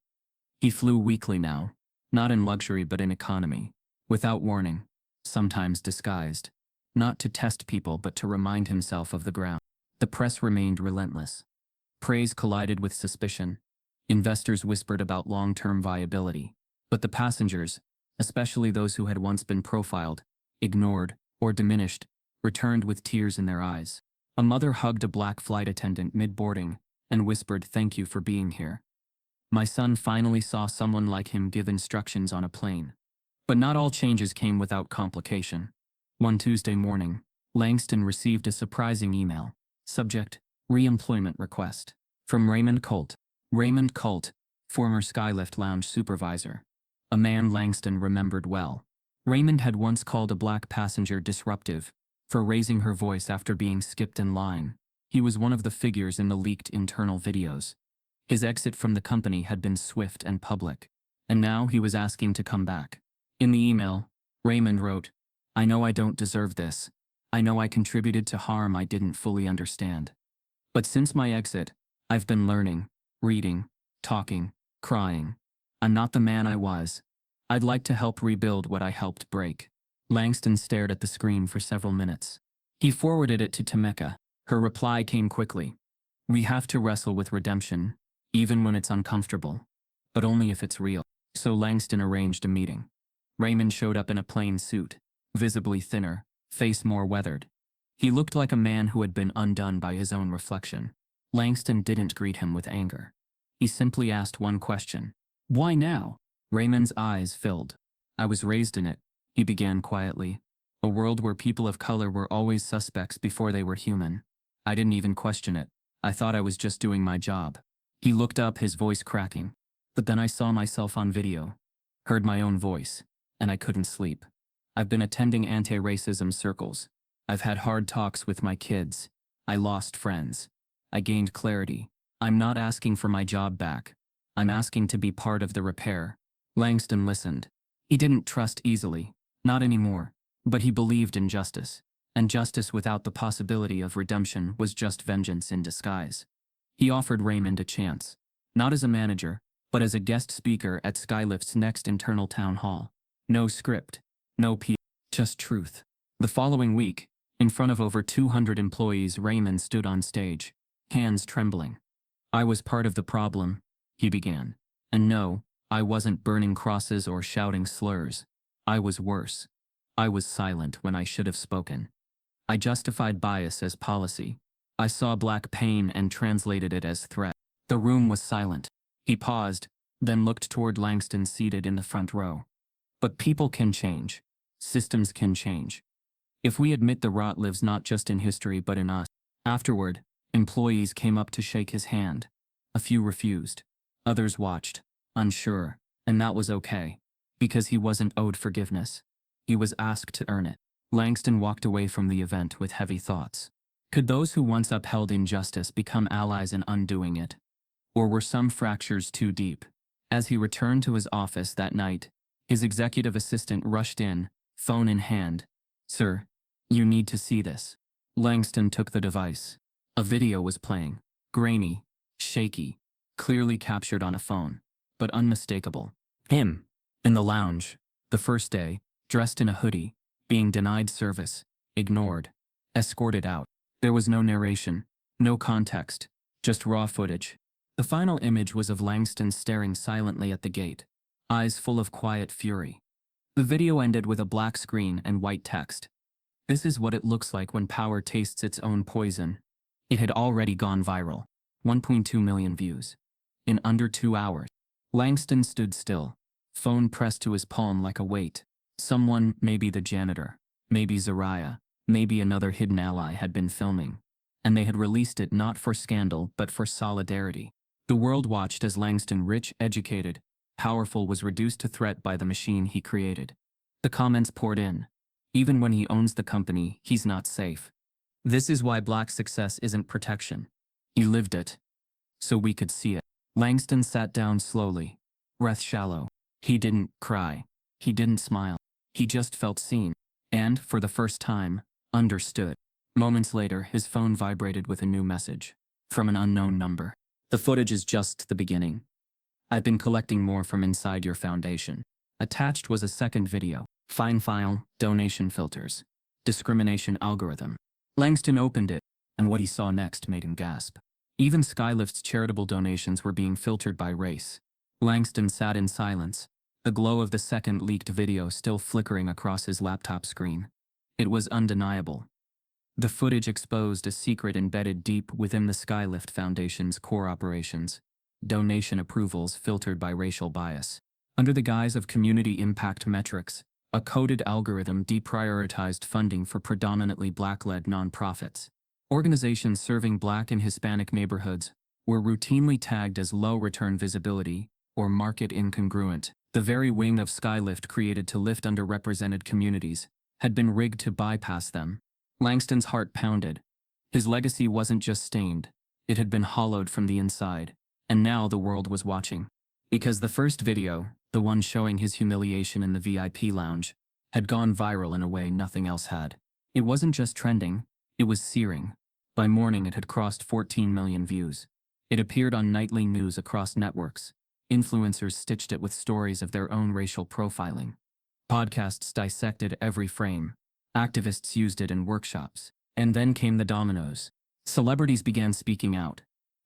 He flew weekly now, not in luxury but in economy, without warning, sometimes disguised, not to test people but to remind himself of the ground. The press remained relentless. Praise collided with suspicion. Investors whispered about long-term viability. But the passengers, especially those who had once been profiled, ignored, or diminished, returned with tears in their eyes. A mother hugged a black flight attendant mid-boarding and whispered, "Thank you for being here. My son finally saw someone like him give instructions on a plane." But not all changes came without complication. One Tuesday morning, Langston received a surprising email. Subject: Re-employment request. From Raymond Colt. Raymond Colt, former Skylift Lounge supervisor. A man Langston remembered well. Raymond had once called a black passenger disruptive, for raising her voice after being skipped in line. He was one of the figures in the leaked internal videos. His exit from the company had been swift and public, and now he was asking to come back. In the email, Raymond wrote, "I know I don't deserve this. I know I contributed to harm I didn't fully understand. But since my exit, I've been learning, reading, talking, crying. I'm not the man I was. I'd like to help rebuild what I helped break." Langston stared at the screen for several minutes. He forwarded it to Tameka. Her reply came quickly. "We have to wrestle with redemption, even when it's uncomfortable, but only if it's real." So Langston arranged a meeting. Raymond showed up in a plain suit, visibly thinner, face more weathered. He looked like a man who had been undone by his own reflection. Langston didn't greet him with anger. He simply asked one question. "Why now?" Raymond's eyes filled. "I was raised in it," he began quietly. "A world where people of color were always suspects before they were human. I didn't even question it. I thought I was just doing my job." He looked up, his voice cracking. "But then I saw myself on video, heard my own voice, and I couldn't sleep. I've been attending anti-racism circles. I've had hard talks with my kids. I lost friends. I gained clarity. I'm not asking for my job back. I'm asking to be part of the repair." Langston listened. He didn't trust easily, not anymore, but he believed in justice, and justice without the possibility of redemption was just vengeance in disguise. He offered Raymond a chance, not as a manager, but as a guest speaker at Skylift's next internal town hall. No script, no PR, just truth. The following week, in front of over 200 employees, Raymond stood on stage, hands trembling. "I was part of the problem," he began. "And no, I wasn't burning crosses or shouting slurs. I was worse. I was silent when I should have spoken. I justified bias as policy. I saw black pain and translated it as threat." The room was silent. He paused, then looked toward Langston seated in the front row. "But people can change. Systems can change. If we admit the rot lives not just in history but in us." Afterward, employees came up to shake his hand. A few refused. Others watched, unsure, and that was okay, because he wasn't owed forgiveness. He was asked to earn it. Langston walked away from the event with heavy thoughts. Could those who once upheld injustice become allies in undoing it? Or were some fractures too deep? As he returned to his office that night, his executive assistant rushed in, phone in hand. "Sir, you need to see this." Langston took the device. A video was playing, grainy, shaky, clearly captured on a phone, but unmistakable. Him, in the lounge, the first day, dressed in a hoodie, being denied service, ignored, escorted out. There was no narration, no context, just raw footage. The final image was of Langston staring silently at the gate, eyes full of quiet fury. The video ended with a black screen and white text. "This is what it looks like when power tastes its own poison." It had already gone viral. 1.2 million views. In under 2 hours. Langston stood still, phone pressed to his palm like a weight. Someone, maybe the janitor, maybe Zariah, maybe another hidden ally had been filming. And they had released it not for scandal but for solidarity. The world watched as Langston, rich, educated, powerful, was reduced to threat by the machine he created. The comments poured in. "Even when he owns the company, he's not safe. This is why black success isn't protection. He lived it. So we could see it." Langston sat down slowly, breath shallow. He didn't cry. He didn't smile. He just felt seen. And, for the first time, understood. Moments later, his phone vibrated with a new message. From an unknown number. "The footage is just the beginning. I've been collecting more from inside your foundation." Attached was a second video. "Fine file, donation filters. Discrimination algorithm." Langston opened it, and what he saw next made him gasp. Even Skylift's charitable donations were being filtered by race. Langston sat in silence, the glow of the second leaked video still flickering across his laptop screen. It was undeniable. The footage exposed a secret embedded deep within the Skylift Foundation's core operations: donation approvals filtered by racial bias. Under the guise of community impact metrics, a coded algorithm deprioritized funding for predominantly black-led nonprofits. Organizations serving black and Hispanic neighborhoods were routinely tagged as low return visibility or market incongruent. The very wing of Skylift created to lift underrepresented communities had been rigged to bypass them. Langston's heart pounded. His legacy wasn't just stained, it had been hollowed from the inside, and now the world was watching. Because the first video, the one showing his humiliation in the VIP lounge, had gone viral in a way nothing else had. It wasn't just trending, it was searing. By morning it had crossed 14 million views. It appeared on nightly news across networks. Influencers stitched it with stories of their own racial profiling. Podcasts dissected every frame. Activists used it in workshops. And then came the dominoes. Celebrities began speaking out.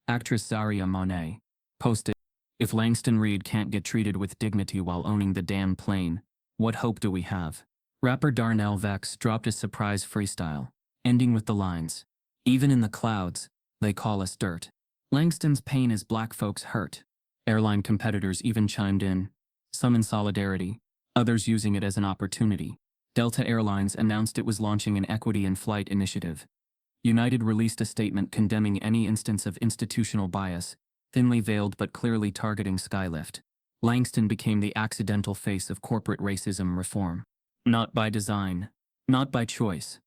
Actress Zaria Monet posted, "If Langston Reed can't get treated with dignity while owning the damn plane, what hope do we have?" Rapper Darnell Vex dropped a surprise freestyle, ending with the lines, "Even in the clouds, they call us dirt." Langston's pain is black folks' hurt. Airline competitors even chimed in, some in solidarity, others using it as an opportunity. Delta Airlines announced it was launching an equity in flight initiative. United released a statement condemning any instance of institutional bias, thinly veiled but clearly targeting Skylift. Langston became the accidental face of corporate racism reform. Not by design, not by choice,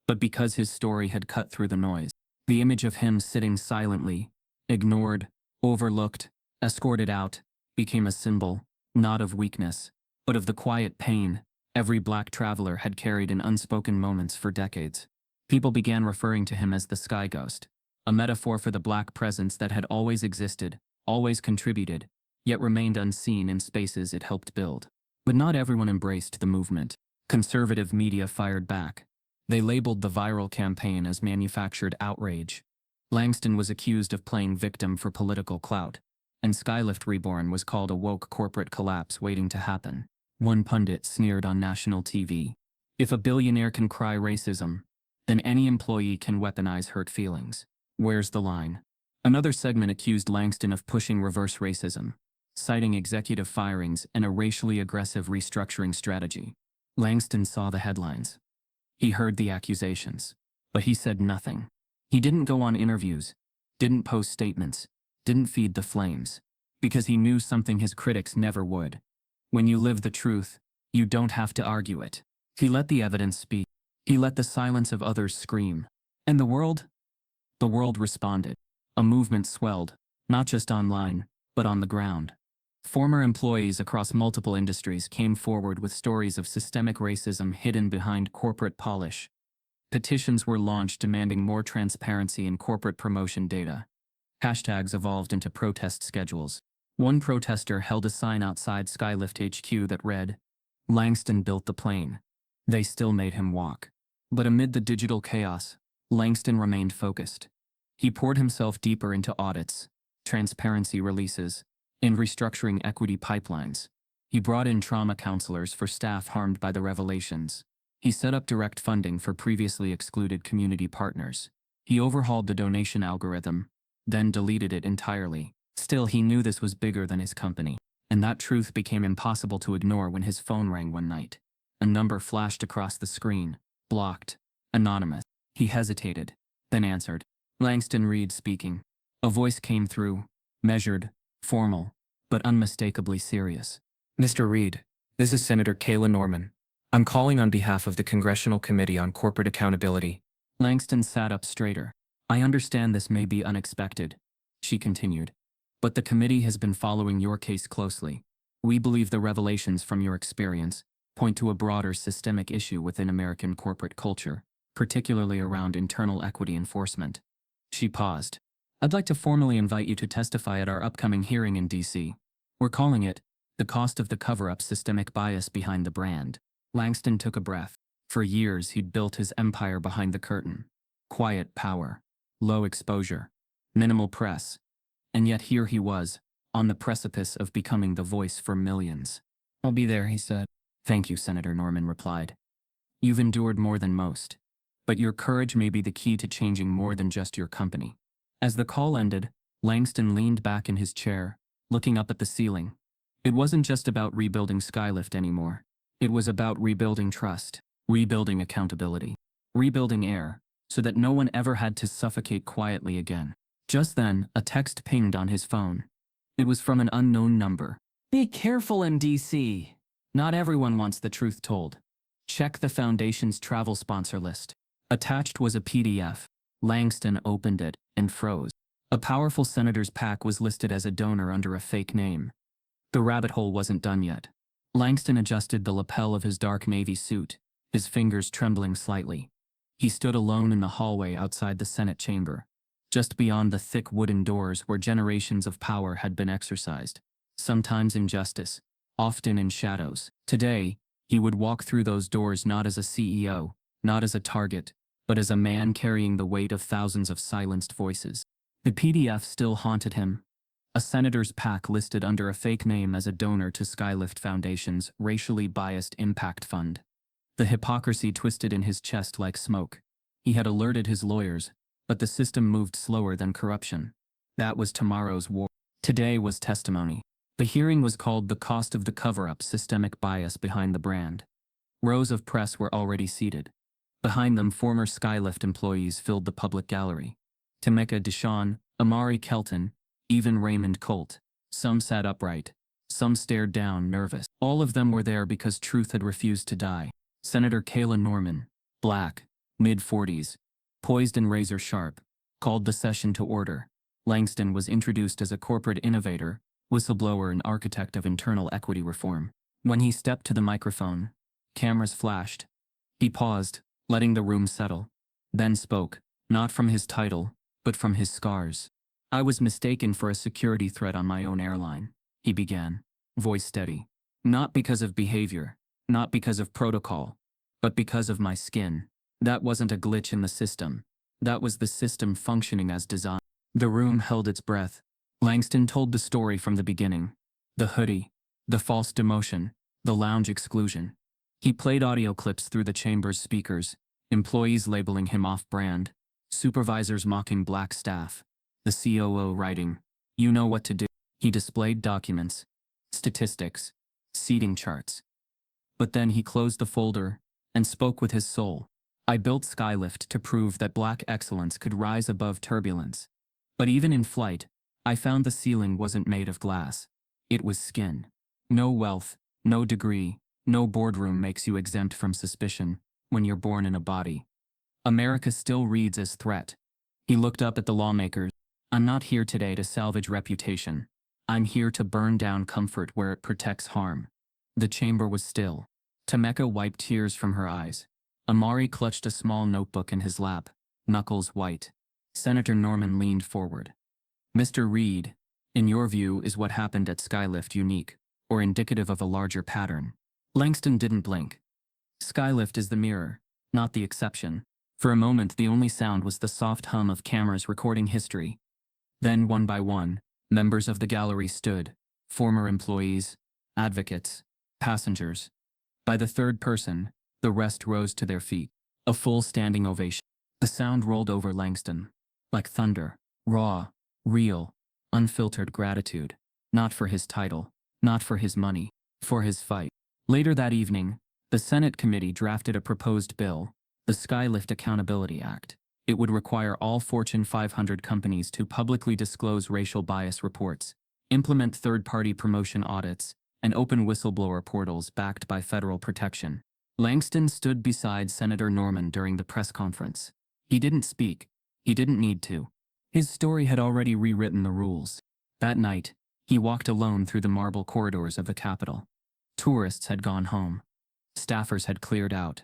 but because his story had cut through the noise. The image of him sitting silently, ignored, overlooked, escorted out, became a symbol, not of weakness, but of the quiet pain every black traveler had carried in unspoken moments for decades. People began referring to him as the Sky Ghost, a metaphor for the black presence that had always existed, always contributed, yet remained unseen in spaces it helped build. But not everyone embraced the movement. Conservative media fired back. They labeled the viral campaign as manufactured outrage. Langston was accused of playing victim for political clout, and Skylift Reborn was called a woke corporate collapse waiting to happen. One pundit sneered on national TV, "If a billionaire can cry racism, then any employee can weaponize hurt feelings. Where's the line?" Another segment accused Langston of pushing reverse racism, citing executive firings and a racially aggressive restructuring strategy. Langston saw the headlines. He heard the accusations, but he said nothing. He didn't go on interviews, didn't post statements, didn't feed the flames, because he knew something his critics never would. When you live the truth, you don't have to argue it. He let the evidence speak. He let the silence of others scream. And the world? The world responded. A movement swelled, not just online, but on the ground. Former employees across multiple industries came forward with stories of systemic racism hidden behind corporate polish. Petitions were launched demanding more transparency in corporate promotion data. Hashtags evolved into protest schedules. One protester held a sign outside Skylift HQ that read, "Langston built the plane. They still made him walk." But amid the digital chaos, Langston remained focused. He poured himself deeper into audits, transparency releases, and restructuring equity pipelines. He brought in trauma counselors for staff harmed by the revelations. He set up direct funding for previously excluded community partners. He overhauled the donation algorithm, then deleted it entirely. Still, he knew this was bigger than his company, and that truth became impossible to ignore when his phone rang one night. A number flashed across the screen, blocked, anonymous. He hesitated, then answered. Langston Reed speaking. A voice came through, measured, formal, but unmistakably serious. "Mr. Reed, this is Senator Kayla Norman. I'm calling on behalf of the Congressional Committee on Corporate Accountability." Langston sat up straighter. "I understand this may be unexpected," she continued, "but the committee has been following your case closely. We believe the revelations from your experience point to a broader systemic issue within American corporate culture, particularly around internal equity enforcement." She paused. "I'd like to formally invite you to testify at our upcoming hearing in D.C. We're calling it, 'The Cost of the Cover-Up Systemic Bias Behind the Brand.'" Langston took a breath. For years he'd built his empire behind the curtain. Quiet power, low exposure, minimal press. And yet here he was, on the precipice of becoming the voice for millions. "I'll be there," he said. "Thank you," Senator Norman replied. "You've endured more than most. But your courage may be the key to changing more than just your company." As the call ended, Langston leaned back in his chair, looking up at the ceiling. It wasn't just about rebuilding Skylift anymore. It was about rebuilding trust, rebuilding accountability, rebuilding air, so that no one ever had to suffocate quietly again. Just then, a text pinged on his phone. It was from an unknown number. "Be careful in DC. Not everyone wants the truth told. Check the Foundation's travel sponsor list." Attached was a PDF. Langston opened it and froze. A powerful senator's PAC was listed as a donor under a fake name. The rabbit hole wasn't done yet. Langston adjusted the lapel of his dark navy suit, his fingers trembling slightly. He stood alone in the hallway outside the Senate chamber, just beyond the thick wooden doors where generations of power had been exercised, sometimes in justice, often in shadows. Today, he would walk through those doors not as a CEO, not as a target, but as a man carrying the weight of thousands of silenced voices. The PDF still haunted him. A senator's PAC listed under a fake name as a donor to Skylift Foundation's racially biased impact fund. The hypocrisy twisted in his chest like smoke. He had alerted his lawyers, but the system moved slower than corruption. That was tomorrow's war. Today was testimony. The hearing was called The Cost of the Cover-Up: Systemic Bias Behind the Brand. Rows of press were already seated. Behind them, former Skylift employees filled the public gallery. Temeka Deshawn, Amari Kelton, even Raymond Colt. Some sat upright. Some stared down, nervous. All of them were there because truth had refused to die. Senator Kayla Norman, black, mid-40s, poised and razor-sharp, called the session to order. Langston was introduced as a corporate innovator, whistleblower and architect of internal equity reform. When he stepped to the microphone, cameras flashed. He paused, letting the room settle, then spoke, not from his title, but from his scars. "I was mistaken for a security threat on my own airline," he began, voice steady. "Not because of behavior, not because of protocol, but because of my skin. That wasn't a glitch in the system. That was the system functioning as designed." The room held its breath. Langston told the story from the beginning. The hoodie, the false demotion, the lounge exclusion. He played audio clips through the chamber's speakers, employees labeling him off-brand, supervisors mocking black staff, the COO writing, "You know what to do." He displayed documents, statistics, seating charts. But then he closed the folder and spoke with his soul. "I built Skylift to prove that black excellence could rise above turbulence. But even in flight, I found the ceiling wasn't made of glass. It was skin. No wealth, no degree, no boardroom makes you exempt from suspicion when you're born in a body. America still reads as threat." He looked up at the lawmakers. "I'm not here today to salvage reputation. I'm here to burn down comfort where it protects harm." The chamber was still. Temeka wiped tears from her eyes. Amari clutched a small notebook in his lap, knuckles white. Senator Norman leaned forward. "Mr. Reed, in your view, is what happened at Skylift unique, or indicative of a larger pattern?" Langston didn't blink. "Skylift is the mirror, not the exception." For a moment, the only sound was the soft hum of cameras recording history. Then, one by one, members of the gallery stood, former employees, advocates, passengers. By the third person, the rest rose to their feet. A full standing ovation. The sound rolled over Langston, like thunder, raw, real, unfiltered gratitude. Not for his title, not for his money, for his fight. Later that evening, the Senate committee drafted a proposed bill, the Skylift Accountability Act. It would require all Fortune 500 companies to publicly disclose racial bias reports, implement third-party promotion audits, and open whistleblower portals backed by federal protection. Langston stood beside Senator Norman during the press conference. He didn't speak. He didn't need to. His story had already rewritten the rules. That night, he walked alone through the marble corridors of the Capitol. Tourists had gone home. Staffers had cleared out.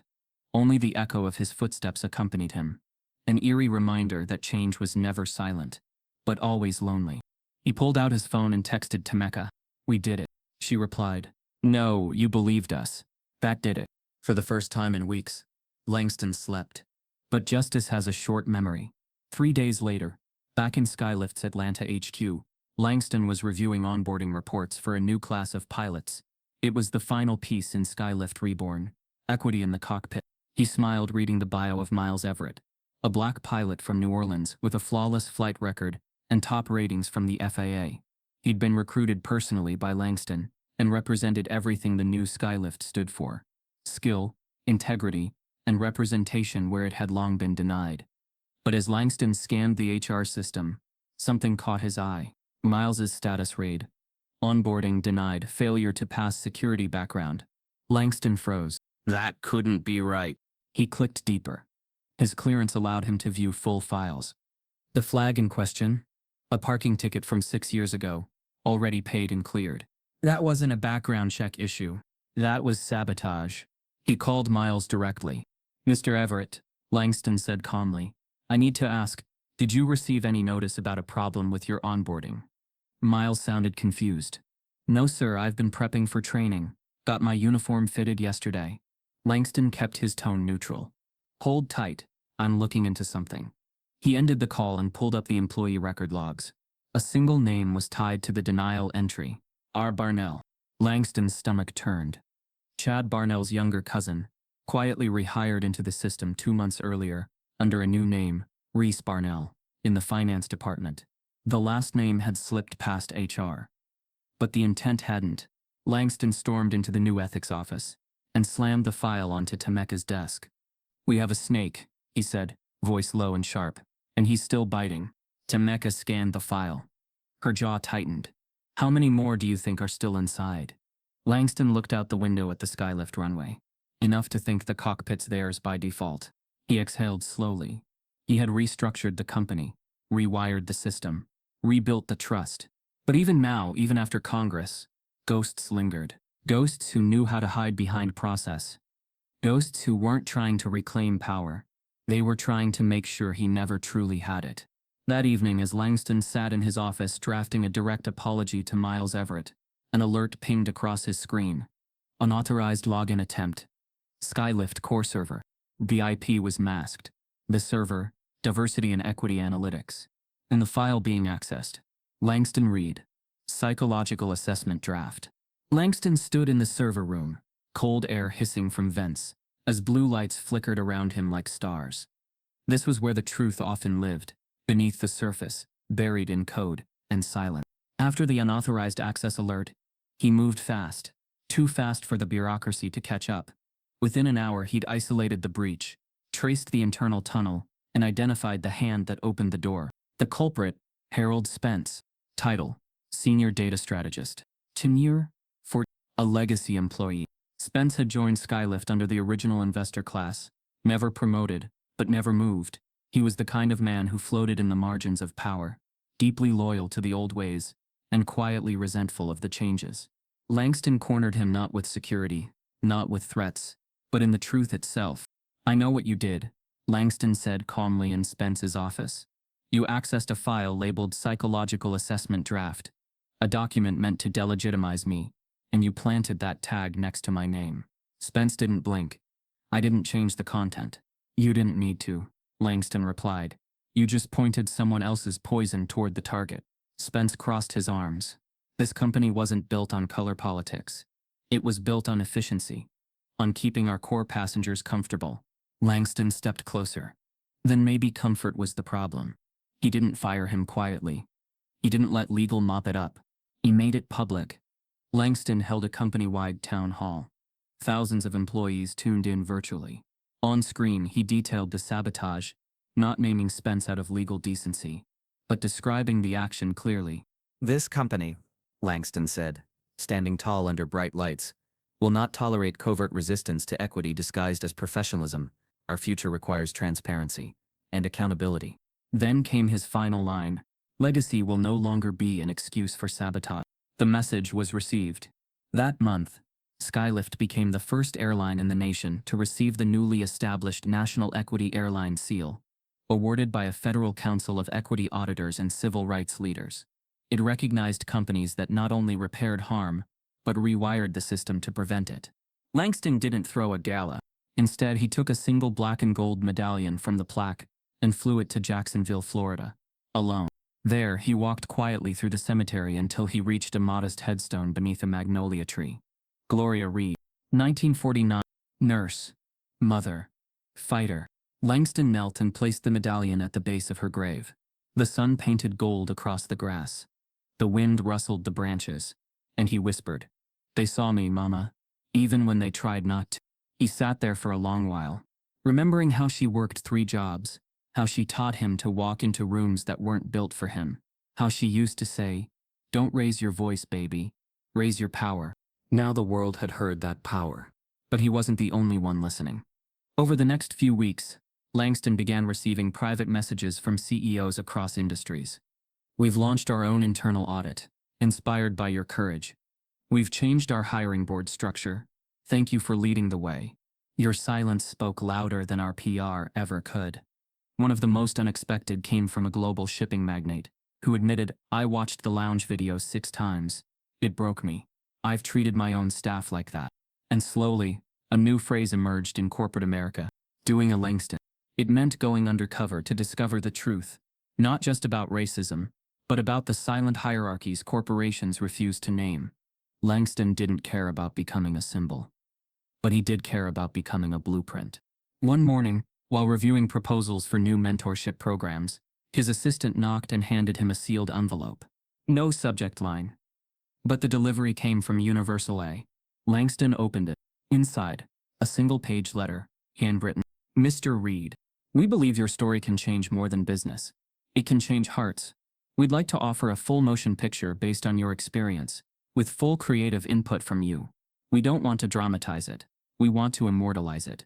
Only the echo of his footsteps accompanied him. An eerie reminder that change was never silent, but always lonely. He pulled out his phone and texted Temeka. "We did it," she replied. "No, you believed us. That did it." For the first time in weeks, Langston slept. But justice has a short memory. 3 days later, back in Skylift's Atlanta HQ, Langston was reviewing onboarding reports for a new class of pilots. It was the final piece in Skylift Reborn, equity in the cockpit. He smiled reading the bio of Miles Everett, a black pilot from New Orleans with a flawless flight record and top ratings from the FAA. He'd been recruited personally by Langston and represented everything the new Skylift stood for: skill, integrity, and representation where it had long been denied. But as Langston scanned the HR system, something caught his eye. Miles's status read: onboarding denied, failure to pass security background. Langston froze. That couldn't be right. He clicked deeper. His clearance allowed him to view full files. The flag in question? A parking ticket from 6 years ago, already paid and cleared. That wasn't a background check issue. That was sabotage. He called Miles directly. Mr. Everett, Langston said calmly, I need to ask, did you receive any notice about a problem with your onboarding? Miles sounded confused. No sir, I've been prepping for training. Got my uniform fitted yesterday. Langston kept his tone neutral. Hold tight, I'm looking into something. He ended the call and pulled up the employee record logs. A single name was tied to the denial entry. R. Barnell. Langston's stomach turned. Chad Barnell's younger cousin, quietly rehired into the system 2 months earlier, under a new name, Reese Barnell, in the finance department. The last name had slipped past HR. But the intent hadn't. Langston stormed into the new ethics office and slammed the file onto Tameka's desk. We have a snake, he said, voice low and sharp, and he's still biting. Tameka scanned the file. Her jaw tightened. How many more do you think are still inside? Langston looked out the window at the skylift runway. Enough to think the cockpit's theirs by default. He exhaled slowly. He had restructured the company, rewired the system, rebuilt the trust. But even now, even after Congress, ghosts lingered. Ghosts who knew how to hide behind process. Ghosts who weren't trying to reclaim power. They were trying to make sure he never truly had it. That evening, as Langston sat in his office drafting a direct apology to Miles Everett, an alert pinged across his screen. Unauthorized login attempt. Skylift core server. VIP was masked. The server, Diversity and Equity Analytics. And the file being accessed. Langston read. Psychological assessment draft. Langston stood in the server room, cold air hissing from vents, as blue lights flickered around him like stars. This was where the truth often lived, beneath the surface, buried in code and silence. After the unauthorized access alert, he moved fast, too fast for the bureaucracy to catch up. Within an hour, he'd isolated the breach, traced the internal tunnel, and identified the hand that opened the door. The culprit, Harold Spence. Title, Senior Data Strategist. Tenure, for a legacy employee. Spence had joined Skylift under the original investor class, never promoted, but never moved. He was the kind of man who floated in the margins of power, deeply loyal to the old ways, and quietly resentful of the changes. Langston cornered him not with security, not with threats, but in the truth itself. I know what you did, Langston said calmly in Spence's office. You accessed a file labeled Psychological Assessment Draft, a document meant to delegitimize me, and you planted that tag next to my name. Spence didn't blink. I didn't change the content. You didn't need to, Langston replied. You just pointed someone else's poison toward the target. Spence crossed his arms. This company wasn't built on color politics. It was built on efficiency, on keeping our core passengers comfortable. Langston stepped closer. Then maybe comfort was the problem. He didn't fire him quietly. He didn't let legal mop it up. He made it public. Langston held a company-wide town hall. Thousands of employees tuned in virtually. On screen, he detailed the sabotage, not naming Spence out of legal decency, but describing the action clearly. This company, Langston said, standing tall under bright lights, will not tolerate covert resistance to equity disguised as professionalism. Our future requires transparency and accountability. Then came his final line. Legacy will no longer be an excuse for sabotage. The message was received. That month, Skylift became the first airline in the nation to receive the newly established National Equity Airline Seal, awarded by a Federal Council of Equity Auditors and Civil Rights Leaders. It recognized companies that not only repaired harm, but rewired the system to prevent it. Langston didn't throw a gala. Instead, he took a single black and gold medallion from the plaque and flew it to Jacksonville, Florida, alone. There, he walked quietly through the cemetery until he reached a modest headstone beneath a magnolia tree. Gloria Reed, 1949, nurse, mother, fighter. Langston knelt and placed the medallion at the base of her grave. The sun painted gold across the grass. The wind rustled the branches, and he whispered, "They saw me, Mama, even when they tried not to." He sat there for a long while, remembering how she worked 3 jobs, how she taught him to walk into rooms that weren't built for him, how she used to say, "Don't raise your voice, baby, raise your power." Now the world had heard that power, but he wasn't the only one listening. Over the next few weeks, Langston began receiving private messages from CEOs across industries. We've launched our own internal audit, inspired by your courage. We've changed our hiring board structure. Thank you for leading the way. Your silence spoke louder than our PR ever could. One of the most unexpected came from a global shipping magnate, who admitted, I watched the lounge video 6 times. It broke me. I've treated my own staff like that. And slowly, a new phrase emerged in corporate America, doing a Langston. It meant going undercover to discover the truth, not just about racism, but about the silent hierarchies corporations refuse to name. Langston didn't care about becoming a symbol, but he did care about becoming a blueprint. One morning, while reviewing proposals for new mentorship programs, his assistant knocked and handed him a sealed envelope. No subject line. But the delivery came from Universal A. Langston opened it. Inside, a single-page letter, handwritten. Mr. Reed, we believe your story can change more than business. It can change hearts. We'd like to offer a full motion picture based on your experience, with full creative input from you. We don't want to dramatize it. We want to immortalize it.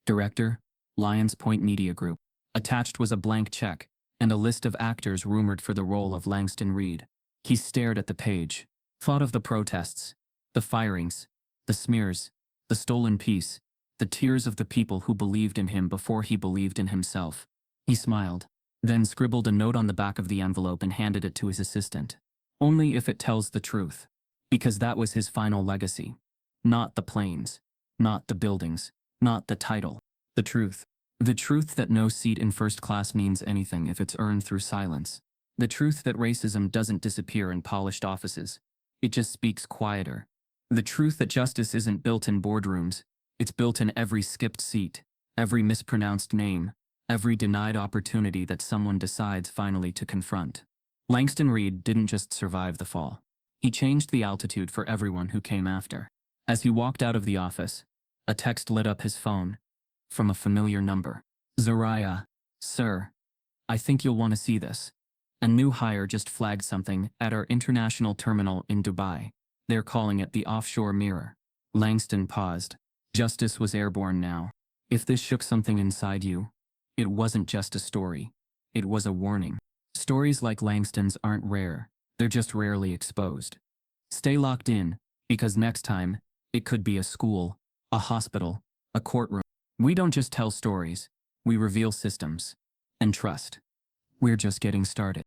Director, Lions Point Media Group. Attached was a blank check and a list of actors rumored for the role of Langston Reed. He stared at the page, thought of the protests, the firings, the smears, the stolen peace, the tears of the people who believed in him before he believed in himself. He smiled, then scribbled a note on the back of the envelope and handed it to his assistant. Only if it tells the truth. Because that was his final legacy. Not the planes, not the buildings, not the title. The truth. The truth that no seat in first class means anything if it's earned through silence. The truth that racism doesn't disappear in polished offices. It just speaks quieter. The truth that justice isn't built in boardrooms. It's built in every skipped seat, every mispronounced name, every denied opportunity that someone decides finally to confront. Langston Reed didn't just survive the fall. He changed the altitude for everyone who came after. As he walked out of the office, a text lit up his phone. From a familiar number. Zariah, sir, I think you'll want to see this. A new hire just flagged something at our international terminal in Dubai. They're calling it the offshore mirror. Langston paused. Justice was airborne now. If this shook something inside you, it wasn't just a story. It was a warning. Stories like Langston's aren't rare. They're just rarely exposed. Stay locked in, because next time, it could be a school, a hospital, a courtroom. We don't just tell stories, we reveal systems. And trust. We're just getting started.